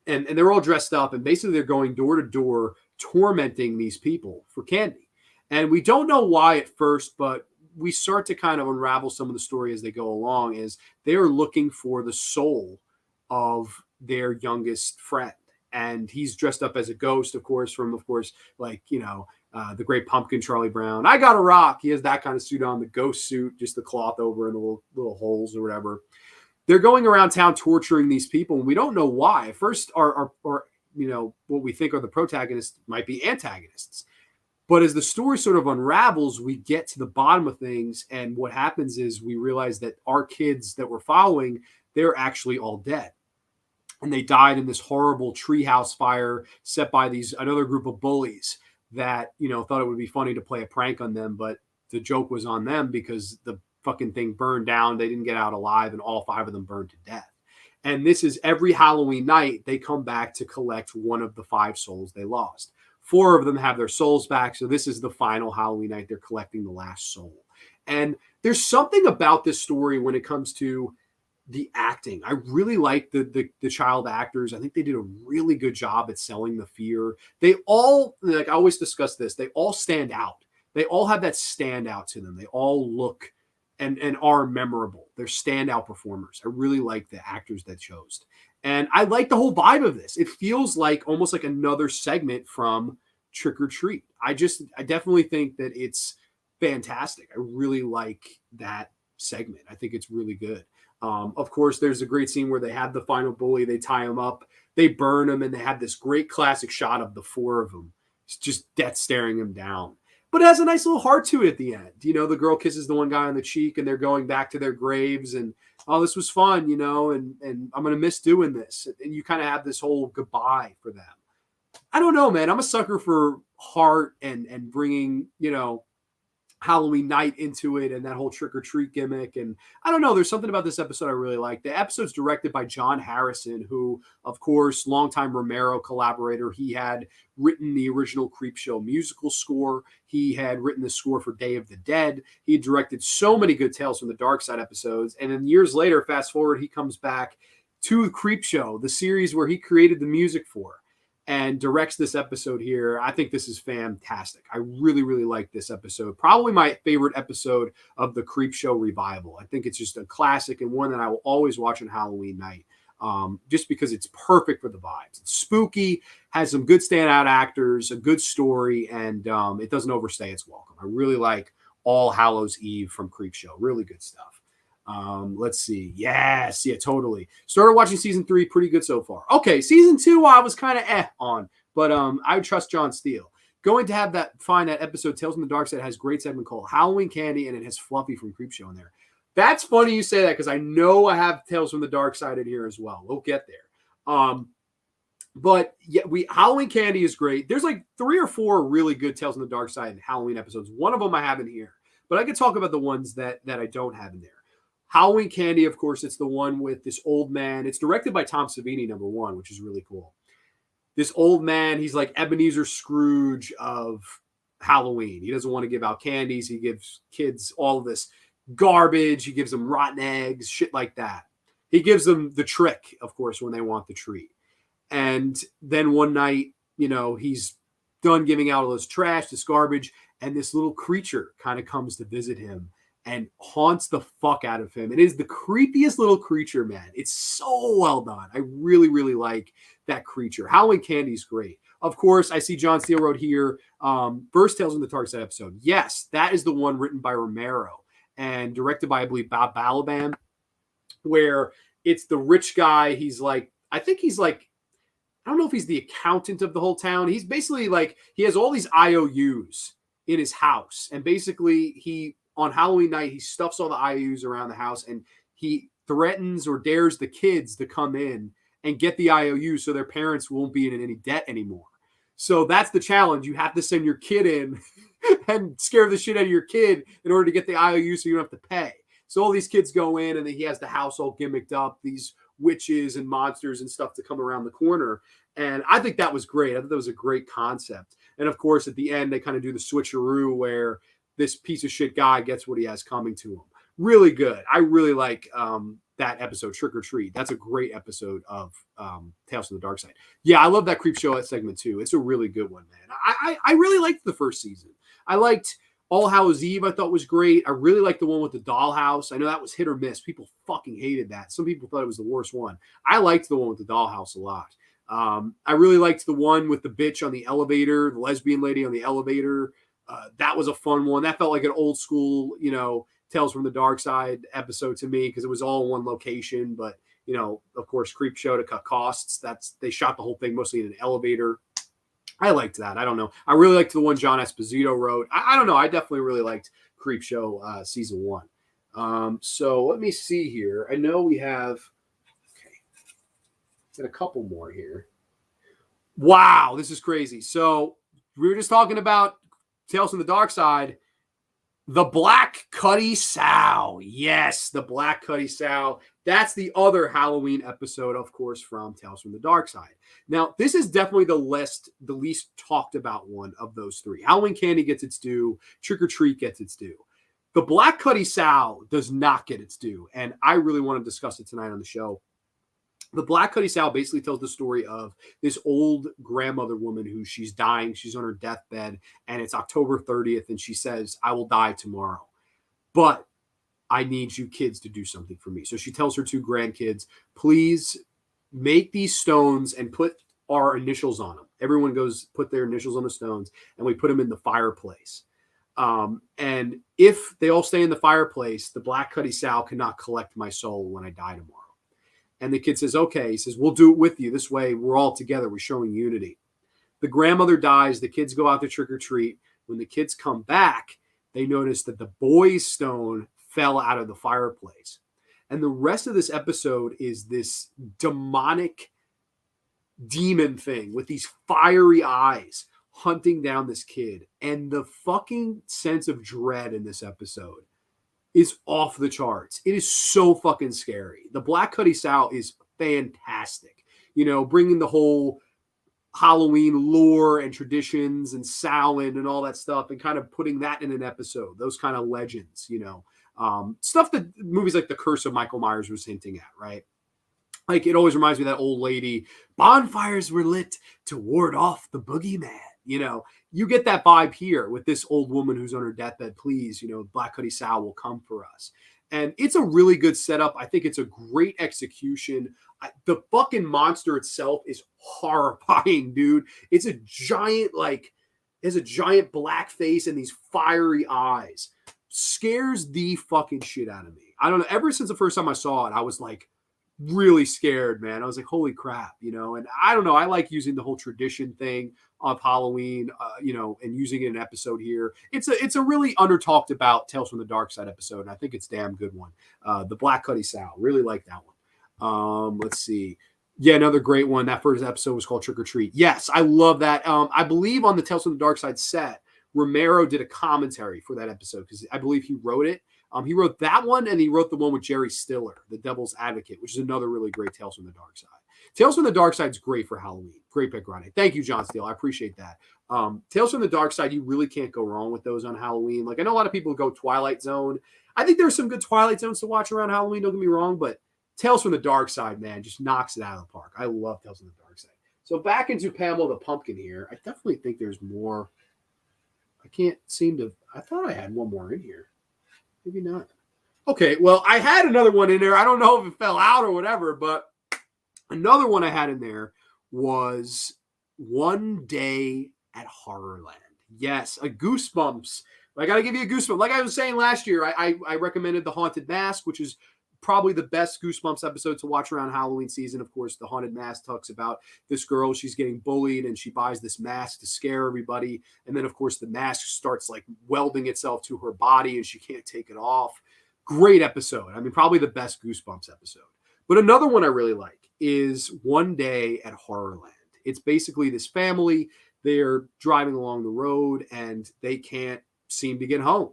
they're all dressed up. And basically, they're going door to door tormenting these people for candy. And we don't know why at first, but we start to kind of unravel some of the story as they go along. Is they are looking for the soul of their youngest friend. And he's dressed up as a ghost, of course, like, the Great Pumpkin, Charlie Brown. I got a rock. He has that kind of suit on, the ghost suit, just the cloth over and the little holes or whatever. They're going around town torturing these people, and we don't know why. At first, our what we think are the protagonists might be antagonists. But as the story sort of unravels, we get to the bottom of things, and what happens is we realize that our kids that we're following, they're actually all dead. And they died in this horrible treehouse fire set by another group of bullies that, thought it would be funny to play a prank on them. But the joke was on them because the fucking thing burned down. They didn't get out alive, and all 5 of them burned to death. And this is every Halloween night, they come back to collect one of the 5 souls they lost. 4 of them have their souls back. So this is the final Halloween night. They're collecting the last soul. And there's something about this story when it comes to the acting. I really like the child actors. I think they did a really good job at selling the fear. They all, like I always discuss this, they all stand out. They all have that standout to them. They all look and are memorable. They're standout performers. I really like the actors that chose. And I like the whole vibe of this. It feels like almost like another segment from Trick or Treat. I definitely think that it's fantastic. I really like that segment. I think it's really good. Of course, there's a great scene where they have the final bully. They tie him up. They burn him, and they have this great classic shot of the 4 of them. It's just death staring him down. But it has a nice little heart to it at the end. The girl kisses the one guy on the cheek, and they're going back to their graves, and this was fun, and I'm going to miss doing this. And you kind of have this whole goodbye for them. I don't know, man. I'm a sucker for heart and bringing, Halloween night into it and that whole trick or treat gimmick. And I don't know, there's something about this episode I really like. The episode's directed by John Harrison, who, of course, longtime Romero collaborator. He had written the original Creepshow musical score. He had written the score for Day of the Dead. He directed so many good Tales from the Dark Side episodes. And then years later, fast forward, he comes back to Creepshow, the series where he created the music for, and directs this episode here. I think this is fantastic. I really, really like this episode. Probably my favorite episode of the Creepshow revival. I think it's just a classic and one that I will always watch on Halloween night, just because it's perfect for the vibes. It's spooky, has some good standout actors, a good story, and it doesn't overstay its welcome. I really like All Hallows Eve from Creepshow. Really good stuff. Let's see. Yes, yeah, totally. Started watching season 3, pretty good so far. Okay, season 2, I was kind of on, but I would trust John Steele. Going to find that episode, Tales from the Dark Side, has a great segment called Halloween Candy, and it has Fluffy from Creepshow in there. That's funny you say that because I know I have Tales from the Dark Side in here as well. We'll get there. But yeah, Halloween Candy is great. There's like 3 or 4 really good Tales from the Dark Side Halloween episodes. One of them I have in here. but I could talk about the ones that I don't have in there. Halloween Candy, of course, it's the one with this old man. It's directed by Tom Savini, number one, which is really cool. This old man, he's like Ebenezer Scrooge of Halloween. He doesn't want to give out candies. He gives kids all of this garbage. He gives them rotten eggs, shit like that. He gives them the trick, of course, when they want the treat. And then one night, he's done giving out all this trash, this garbage, and this little creature kind of comes to visit him and haunts the fuck out of him. It is the creepiest little creature, man. It's so well done. I really, really like that creature. Halloween Candy's great. Of course, I see John Steele wrote here, First Tales from the Dark Side episode. Yes, that is the one written by Romero and directed by, I believe, Bob Balaban, where it's the rich guy. He's like, I don't know if he's the accountant of the whole town. He's basically like, he has all these IOUs in his house. And basically on Halloween night, he stuffs all the IOUs around the house and he threatens or dares the kids to come in and get the IOUs so their parents won't be in any debt anymore. So that's the challenge. You have to send your kid in and scare the shit out of your kid in order to get the IOU so you don't have to pay. So all these kids go in and then he has the house all gimmicked up, these witches and monsters and stuff to come around the corner. And I think that was great. I thought that was a great concept. And of course, at the end, they kind of do the switcheroo where this piece of shit guy gets what he has coming to him. Really good. I really like that episode, Trick or Treat. That's a great episode of Tales from the Dark Side. Yeah, I love that Creep Show segment too. It's a really good one, man. I really liked the first season. I liked All Hallows Eve, I thought was great. I really liked the one with the dollhouse. I know that was hit or miss. People fucking hated that. Some people thought it was the worst one. I liked the one with the dollhouse a lot. I really liked the one with the bitch on the elevator, the lesbian lady on the elevator. That was a fun one. That felt like an old school, Tales from the Dark Side episode to me because it was all in one location. But, of course, Creep Show to cut costs. They shot the whole thing mostly in an elevator. I liked that. I don't know. I really liked the one John Esposito wrote. I don't know. I definitely really liked Creep Show season 1. So let me see here. I know we have got a couple more here. Wow, this is crazy. So we were just talking about Tales from the Dark Side. The Black Cutty Sow. Yes, the Black Cutty Sow. That's the other Halloween episode, of course, from Tales from the Dark Side. Now, this is definitely the least talked about one of those three. Halloween Candy gets its due. Trick or Treat gets its due. The Black Cutty Sow does not get its due, and I really want to discuss it tonight on the show. The Black Cutty Sow basically tells the story of this old grandmother woman who she's dying. She's on her deathbed, and it's October 30th, and she says, I will die tomorrow, but I need you kids to do something for me. So she tells her two grandkids, please make these stones and put our initials on them. Everyone goes, put their initials on the stones, and we put them in the fireplace. And if they all stay in the fireplace, the Black Cutty Sow cannot collect my soul when I die tomorrow. And the kid says, okay. He says, we'll do it with you. This way, we're all together. We're showing unity. The grandmother dies. The kids go out to trick or treat. When the kids come back, they notice that the boy's stone fell out of the fireplace. And the rest of this episode is this demonic demon thing with these fiery eyes hunting down this kid. And the fucking sense of dread in this episode is off the charts. It is so fucking scary. The Black Cutty Sow is fantastic. Bringing the whole Halloween lore and traditions and Samhain and all that stuff and kind of putting that in an episode. Those kind of legends, stuff that movies like The Curse of Michael Myers was hinting at, right? Like, it always reminds me of that old lady, bonfires were lit to ward off the boogeyman. You get that vibe here with this old woman who's on her deathbed. Please, Black Cutty Sow will come for us. And it's a really good setup. I think it's a great execution. The fucking monster itself is horrifying, dude. It's a giant, has a giant black face and these fiery eyes. Scares the fucking shit out of me. I don't know. Ever since the first time I saw it, I was like, really scared, man. I was like, holy crap, and I don't know. I like using the whole tradition thing of Halloween, and using it in an episode here. It's a really under talked about Tales from the Dark Side episode. And I think it's a damn good one. The Black Cutty Sow, really like that one. Let's see. Yeah, another great one. That first episode was called Trick or Treat. Yes, I love that. I believe on the Tales from the Dark Side set, Romero did a commentary for that episode because I believe he wrote it. He wrote that one, and he wrote the one with Jerry Stiller, The Devil's Advocate, which is another really great Tales from the Dark Side. Tales from the Dark Side is great for Halloween. Great pick, Grande. Thank you, John Steele. I appreciate that. Tales from the Dark Side, you really can't go wrong with those on Halloween. Like, I know a lot of people go Twilight Zone. I think there's some good Twilight Zones to watch around Halloween, don't get me wrong, but Tales from the Dark Side, man, just knocks it out of the park. I love Tales from the Dark Side. So back into Pamela the Pumpkin here. I definitely think there's more. I can't seem to. I thought I had one more in here. Maybe not. Okay, well, I had another one in there. I don't know if it fell out or whatever, but another one I had in there was One Day at Horrorland. Yes, a Goosebumps. I got to give you a Goosebumps. Like I was saying last year, I recommended The Haunted Mask, which is probably the best Goosebumps episode to watch around Halloween season. Of course, The Haunted Mask talks about this girl. She's getting bullied and she buys this mask to scare everybody. And then, of course, the mask starts like welding itself to her body and she can't take it off. Great episode. I mean, probably the best Goosebumps episode. But another one I really like is One Day at Horrorland. It's basically this family. They're driving along the road and they can't seem to get home.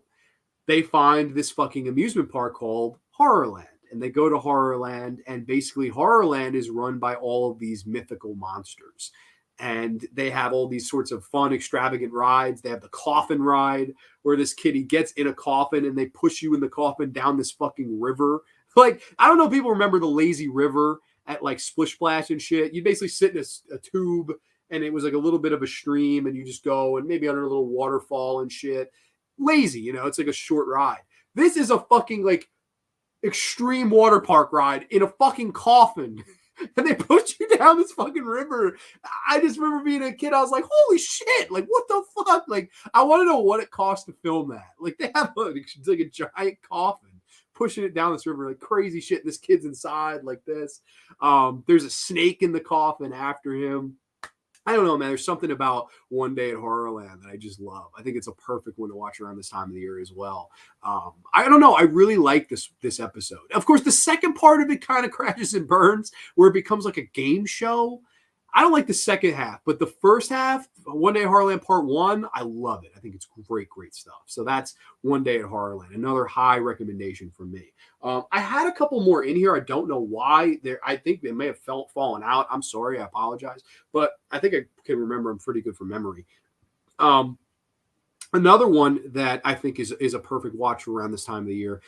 They find this fucking amusement park called Horrorland. And they go to Horrorland, and basically Horrorland is run by all of these mythical monsters. And they have all these sorts of fun, extravagant rides. They have the coffin ride where this kitty gets in a coffin and they push you in the coffin down this fucking river. Like, I don't know if people remember the lazy river at like Splish Splash and shit. You basically sit in a tube and it was like a little bit of a stream and you just go and maybe under a little waterfall and shit. Lazy, it's like a short ride. This is a fucking like extreme water park ride in a fucking coffin. And they push you down this fucking river. I just remember being a kid. I was like, holy shit. Like, what the fuck? Like, I want to know what it costs to film that. Like, they have it's like a giant coffin pushing it down this river, like crazy shit. This kid's inside like this. There's a snake in the coffin after him. I don't know, man. There's something about One Day at Horrorland that I just love. I think it's a perfect one to watch around this time of the year as well. I don't know. I really like this episode. Of course, the second part of it kind of crashes and burns, where it becomes like a game show. I don't like the second half, but the first half, One Day at Horrorland Part 1, I love it. I think it's great stuff. So that's One Day at Horrorland. Another high recommendation from me. I had a couple more in here. I don't know why. I think they may have fallen out. I'm sorry. I apologize. But I think I can remember them pretty good from memory. Another one that I think is a perfect watch around this time of the year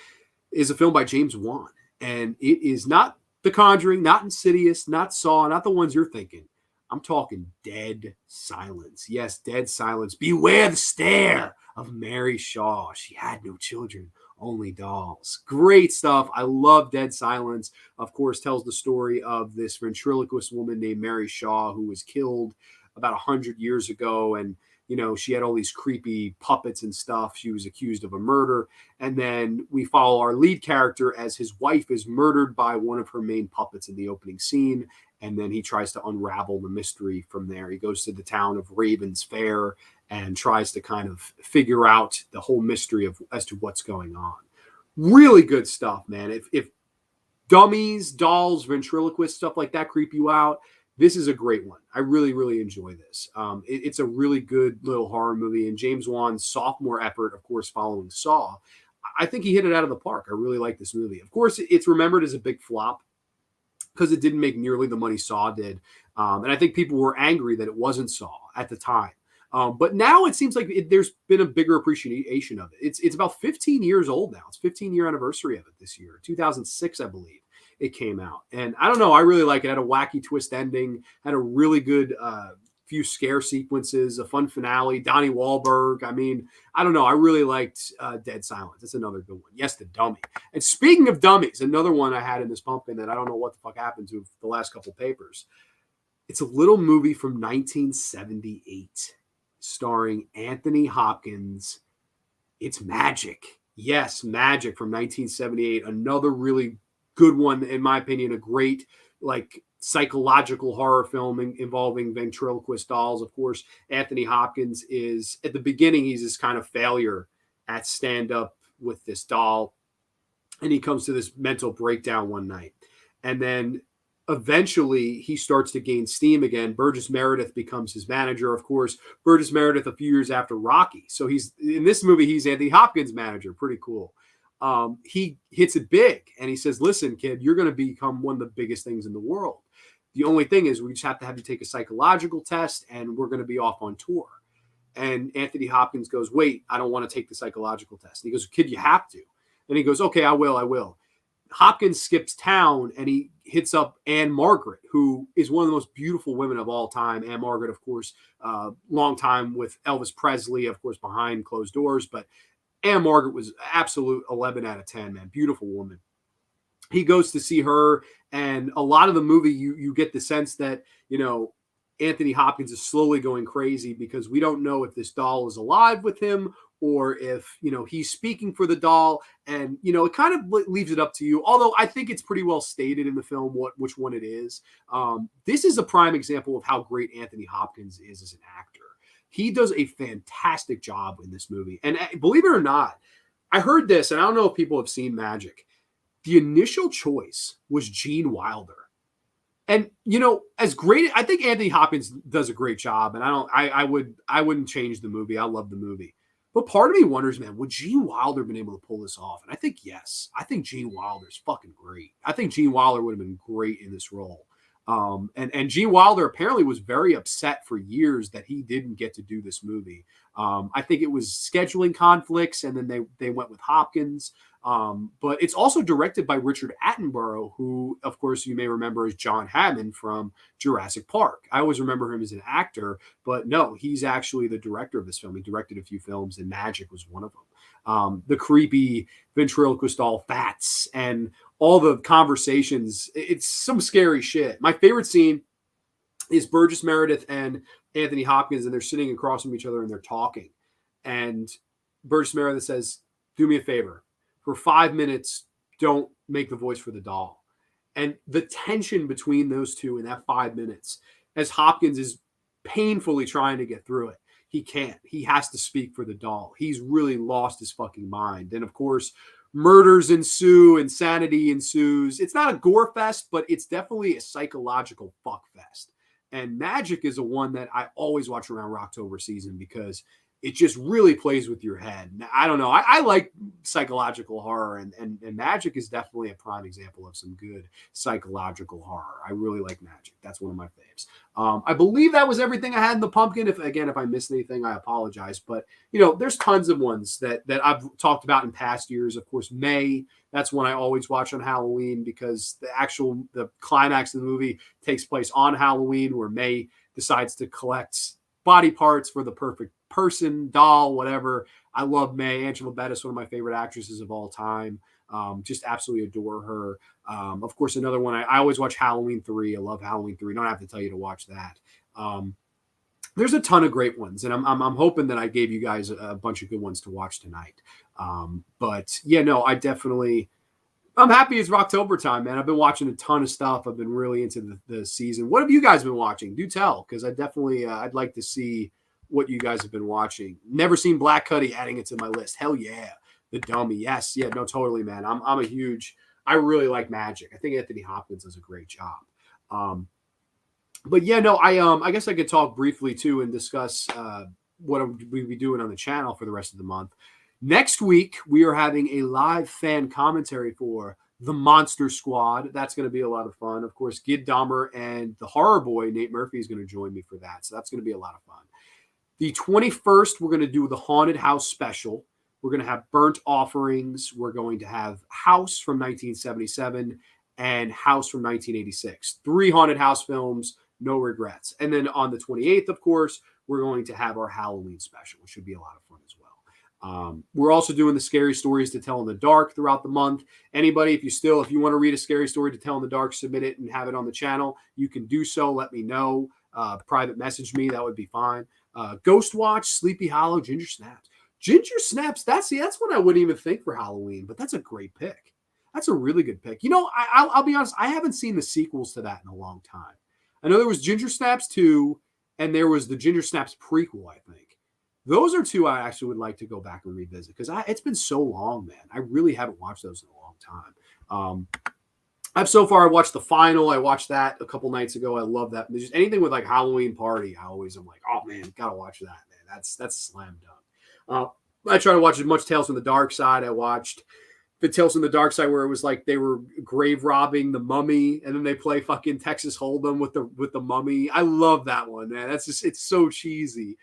is a film by James Wan. And it is not The Conjuring, not Insidious, not Saw, not the ones you're thinking. I'm talking Dead Silence. Yes, Dead Silence. Beware the stare of Mary Shaw. She had no children, only dolls. Great stuff. I love Dead Silence. Of course, tells the story of this ventriloquist woman named Mary Shaw who was killed about 100 years ago. And, she had all these creepy puppets and stuff. She was accused of a murder. And then we follow our lead character as his wife is murdered by one of her main puppets in the opening scene. And then he tries to unravel the mystery from there. He goes to the town of Ravens Fair and tries to kind of figure out the whole mystery as to what's going on. Really good stuff, man. If dummies, dolls, ventriloquists, stuff like that creep you out, this is a great one. I really enjoy this. It's a really good little horror movie. And James Wan's sophomore effort, of course, following Saw, I think he hit it out of the park. I really like this movie. Of course, it's remembered as a big flop because it didn't make nearly the money Saw did. And I think people were angry that it wasn't Saw at the time. But now it seems like there's been a bigger appreciation of it. It's about 15 years old now. It's 15-year anniversary of it this year. 2006, I believe, it came out. And I don't know. I really like it. It had a wacky twist ending. Had a really good few scare sequences, a fun finale. Donnie Wahlberg. I mean, I don't know. I really liked Dead Silence. That's another good one. Yes, The Dummy. And speaking of dummies, another one I had in this pumpkin that I don't know what the fuck happened to the last couple papers. It's a little movie from 1978 starring Anthony Hopkins. It's Magic. Yes, Magic from 1978. Another really good one, in my opinion. A great, psychological horror film involving ventriloquist dolls. Of course, Anthony Hopkins is, at the beginning, he's this kind of failure at stand-up with this doll. And he comes to this mental breakdown one night. And then eventually he starts to gain steam again. Burgess Meredith becomes his manager, of course. Burgess Meredith a few years after Rocky. So he's in this movie, he's Anthony Hopkins' manager. Pretty cool. He hits it big and he says, listen, kid, you're going to become one of the biggest things in the world. The only thing is we just have you take a psychological test and we're going to be off on tour. And Anthony Hopkins goes, wait, I don't want to take the psychological test. And he goes, kid, you have to. And he goes, okay, I will. Hopkins skips town and he hits up Anne Margaret, who is one of the most beautiful women of all time. Anne Margaret, of course, long time with Elvis Presley, of course, behind closed doors. But Anne Margaret was absolute 11 out of 10, man. Beautiful woman. He goes to see her, and a lot of the movie, you get the sense that, Anthony Hopkins is slowly going crazy because we don't know if this doll is alive with him or if, he's speaking for the doll. And, it kind of leaves it up to you. Although I think it's pretty well stated in the film which one it is. This is a prime example of how great Anthony Hopkins is as an actor. He does a fantastic job in this movie. And believe it or not, I heard this, and I don't know if people have seen Magic. The initial choice was Gene Wilder. And, as great, I think Anthony Hopkins does a great job. And I wouldn't change the movie. I love the movie. But part of me wonders, man, would Gene Wilder have been able to pull this off? And I think yes. I think Gene Wilder's fucking great. I think Gene Wilder would have been great in this role. And Gene Wilder apparently was very upset for years that he didn't get to do this movie. I think it was scheduling conflicts, and then they went with Hopkins. But it's also directed by Richard Attenborough, who, of course, you may remember as John Hammond from Jurassic Park. I always remember him as an actor, but no, he's actually the director of this film. He directed a few films, and Magic was one of them. The creepy ventriloquist doll Fats and all the conversations. It's some scary shit. My favorite scene is Burgess Meredith and Anthony Hopkins, and they're sitting across from each other and they're talking. And Burgess Meredith says, do me a favor. For 5 minutes, don't make the voice for the doll. And the tension between those two in that 5 minutes, as Hopkins is painfully trying to get through it, he can't. He has to speak for the doll. He's really lost his fucking mind. And of course, murders ensue, insanity ensues. It's not a gore fest, but it's definitely a psychological fuck fest. And Magic is a one that I always watch around Roctober season because it just really plays with your head. Now, I don't know. I like psychological horror, and Magic is definitely a prime example of some good psychological horror. I really like Magic. That's one of my faves. I believe that was everything I had in the pumpkin. If I missed anything, I apologize. But, there's tons of ones that I've talked about in past years. Of course, May, that's one I always watch on Halloween because the climax of the movie takes place on Halloween, where May decides to collect body parts for the perfect person, doll, whatever. I love May. Angela Bettis, one of my favorite actresses of all time. Just absolutely adore her. Of course, another one, I always watch Halloween 3. I love Halloween 3. Don't have to tell you to watch that. There's a ton of great ones, and I'm hoping that I gave you guys a bunch of good ones to watch tonight. But yeah, no, I'm happy it's Rocktober time, man. I've been watching a ton of stuff. I've been really into the season. What have you guys been watching? Do tell, because I definitely I'd like to see what you guys have been watching. Never seen Black Cuddy, adding it to my list. Hell yeah. The Dummy. Yes. Yeah, no, totally, man. I really like Magic. I think Anthony Hopkins does a great job. But yeah, no, I guess I could talk briefly too and discuss what we'll be doing on the channel for the rest of the month. Next week, we are having a live fan commentary for The Monster Squad. That's going to be a lot of fun. Of course, Gid Dahmer and the horror boy, Nate Murphy, is going to join me for that. So that's going to be a lot of fun. The 21st, we're going to do the Haunted House special. We're going to have Burnt Offerings. We're going to have House from 1977 and House from 1986. 3 haunted house films, no regrets. And then on the 28th, of course, we're going to have our Halloween special, which should be a lot of fun as well. We're also doing the scary stories to tell in the dark throughout the month. Anybody, if you want to read a scary story to tell in the dark, submit it and have it on the channel. You can do so. Let me know. Private message me. That would be fine. Ghost Watch, Sleepy Hollow, Ginger Snaps. Ginger Snaps, that's one I wouldn't even think for Halloween, but that's a great pick. That's a really good pick. I'll be honest, I haven't seen the sequels to that in a long time. I know there was Ginger Snaps 2, and there was the Ginger Snaps prequel, I think. Those are 2 I actually would like to go back and revisit because it's been so long, man. I really haven't watched those in a long time. I watched the final. I watched that a couple nights ago. I love that. There's just anything with like Halloween Party. I'm like, oh man, gotta watch that, man. That's slam dunk. I try to watch as much Tales from the Dark Side. I watched the Tales from the Dark Side where it was like they were grave robbing the mummy, and then they play fucking Texas Hold'em with the mummy. I love that one, man. That's just it's so cheesy.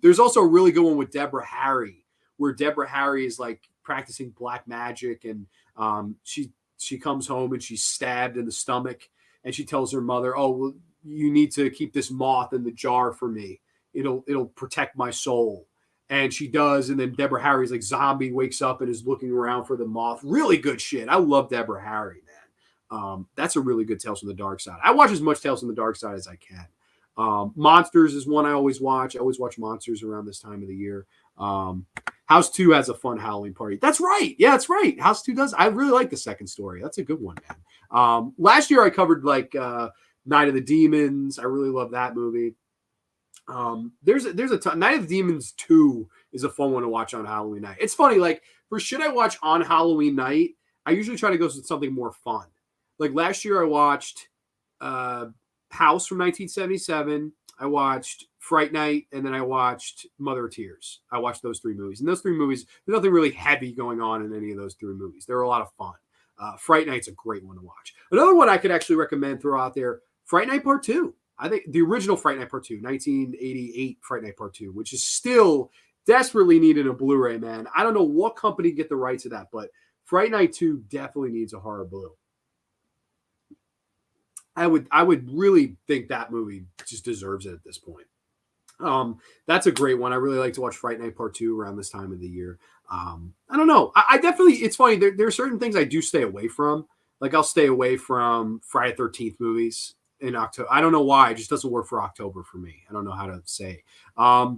There's also a really good one with Deborah Harry, where Deborah Harry is like practicing black magic, and she comes home and she's stabbed in the stomach, and she tells her mother, "Oh, well, you need to keep this moth in the jar for me. It'll protect my soul." And she does, and then Deborah Harry's like zombie wakes up and is looking around for the moth. Really good shit. I love Deborah Harry, man. That's a really good Tales from the Dark Side. I watch as much Tales from the Dark Side as I can. Monsters is one I always watch. I always watch Monsters around this time of the year. House 2 has a fun Halloween party. That's right. Yeah, that's right. House 2 does. I really like the second story. That's a good one, man. Last year I covered like Night of the Demons. I really love that movie. There's a ton. Night of the Demons 2 is a fun one to watch on Halloween night. It's funny, like for should I watch on Halloween night, I usually try to go with something more fun. Like last year I watched House from 1977. I watched Fright Night, and then I watched Mother of Tears. I watched those three movies. And those three movies, there's nothing really heavy going on in any of those three movies. They're a lot of fun. Fright Night's a great one to watch. Another one I could actually recommend, throw out there, Fright Night Part 2. I think the original Fright Night Part 2, 1988 Fright Night Part 2, which is still desperately needed a Blu-ray, man. I don't know what company get the rights to that, but Fright Night 2 definitely needs a horror Blu. I would really think that movie just deserves it at this point. That's a great one. I really like to watch Fright Night Part 2 around this time of the year. I don't know. I definitely, it's funny. There are certain things I do stay away from. Like I'll stay away from Friday the 13th movies in October. I don't know why. It just doesn't work for October for me. I don't know how to say. I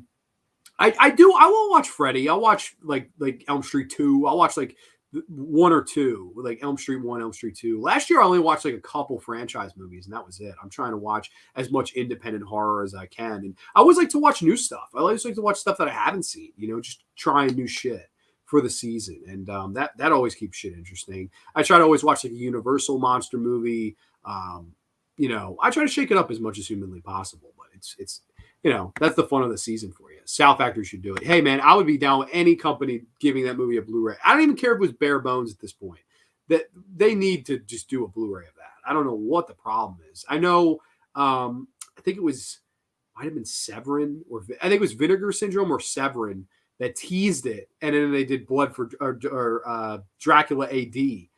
will watch Freddy. I'll watch like Elm Street 2. I'll watch like one or two, like Elm Street 1, Elm Street 2. Last year, I only watched like a couple franchise movies, and that was it. I'm trying to watch as much independent horror as I can. And I always like to watch new stuff. I always like to watch stuff that I haven't seen, just trying new shit for the season. And that always keeps shit interesting. I try to always watch like a Universal monster movie. I try to shake it up as much as humanly possible, but it's that's the fun of the season for you. South Factory should do it. Hey, man, I would be down with any company giving that movie a Blu-ray. I don't even care if it was bare bones at this point. That they need to just do a Blu-ray of that. I don't know what the problem is. I know, I think it might have been Severin, or I think it was Vinegar Syndrome or Severin that teased it, and then they did Blood for or Dracula AD, Andy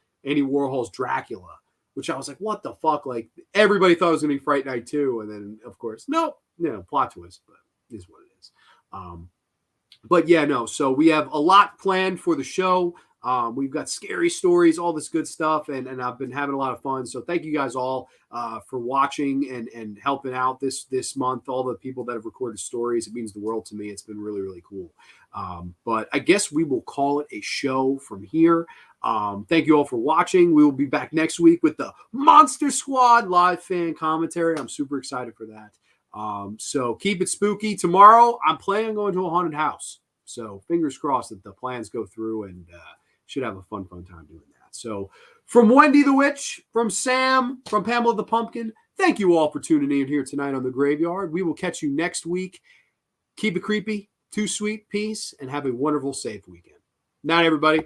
Warhol's Dracula, which I was like, what the fuck? Like everybody thought it was gonna be Fright Night 2, and then of course, no, plot twist, but it is what it is. But yeah, no. So we have a lot planned for the show. We've got scary stories, all this good stuff, and I've been having a lot of fun. So thank you guys all for watching and helping out this month. All the people that have recorded stories, it means the world to me. It's been really, really cool. But I guess we will call it a show from here. Thank you all for watching. We will be back next week with the Monster Squad live fan commentary. I'm super excited for that. So keep it spooky. Tomorrow, I'm planning on going to a haunted house. So fingers crossed that the plans go through, and should have a fun time doing that. So from Wendy the Witch, from Sam, from Pamela the Pumpkin, thank you all for tuning in here tonight on The Graveyard. We will catch you next week. Keep it creepy, too sweet, peace, and have a wonderful, safe weekend. Night, everybody.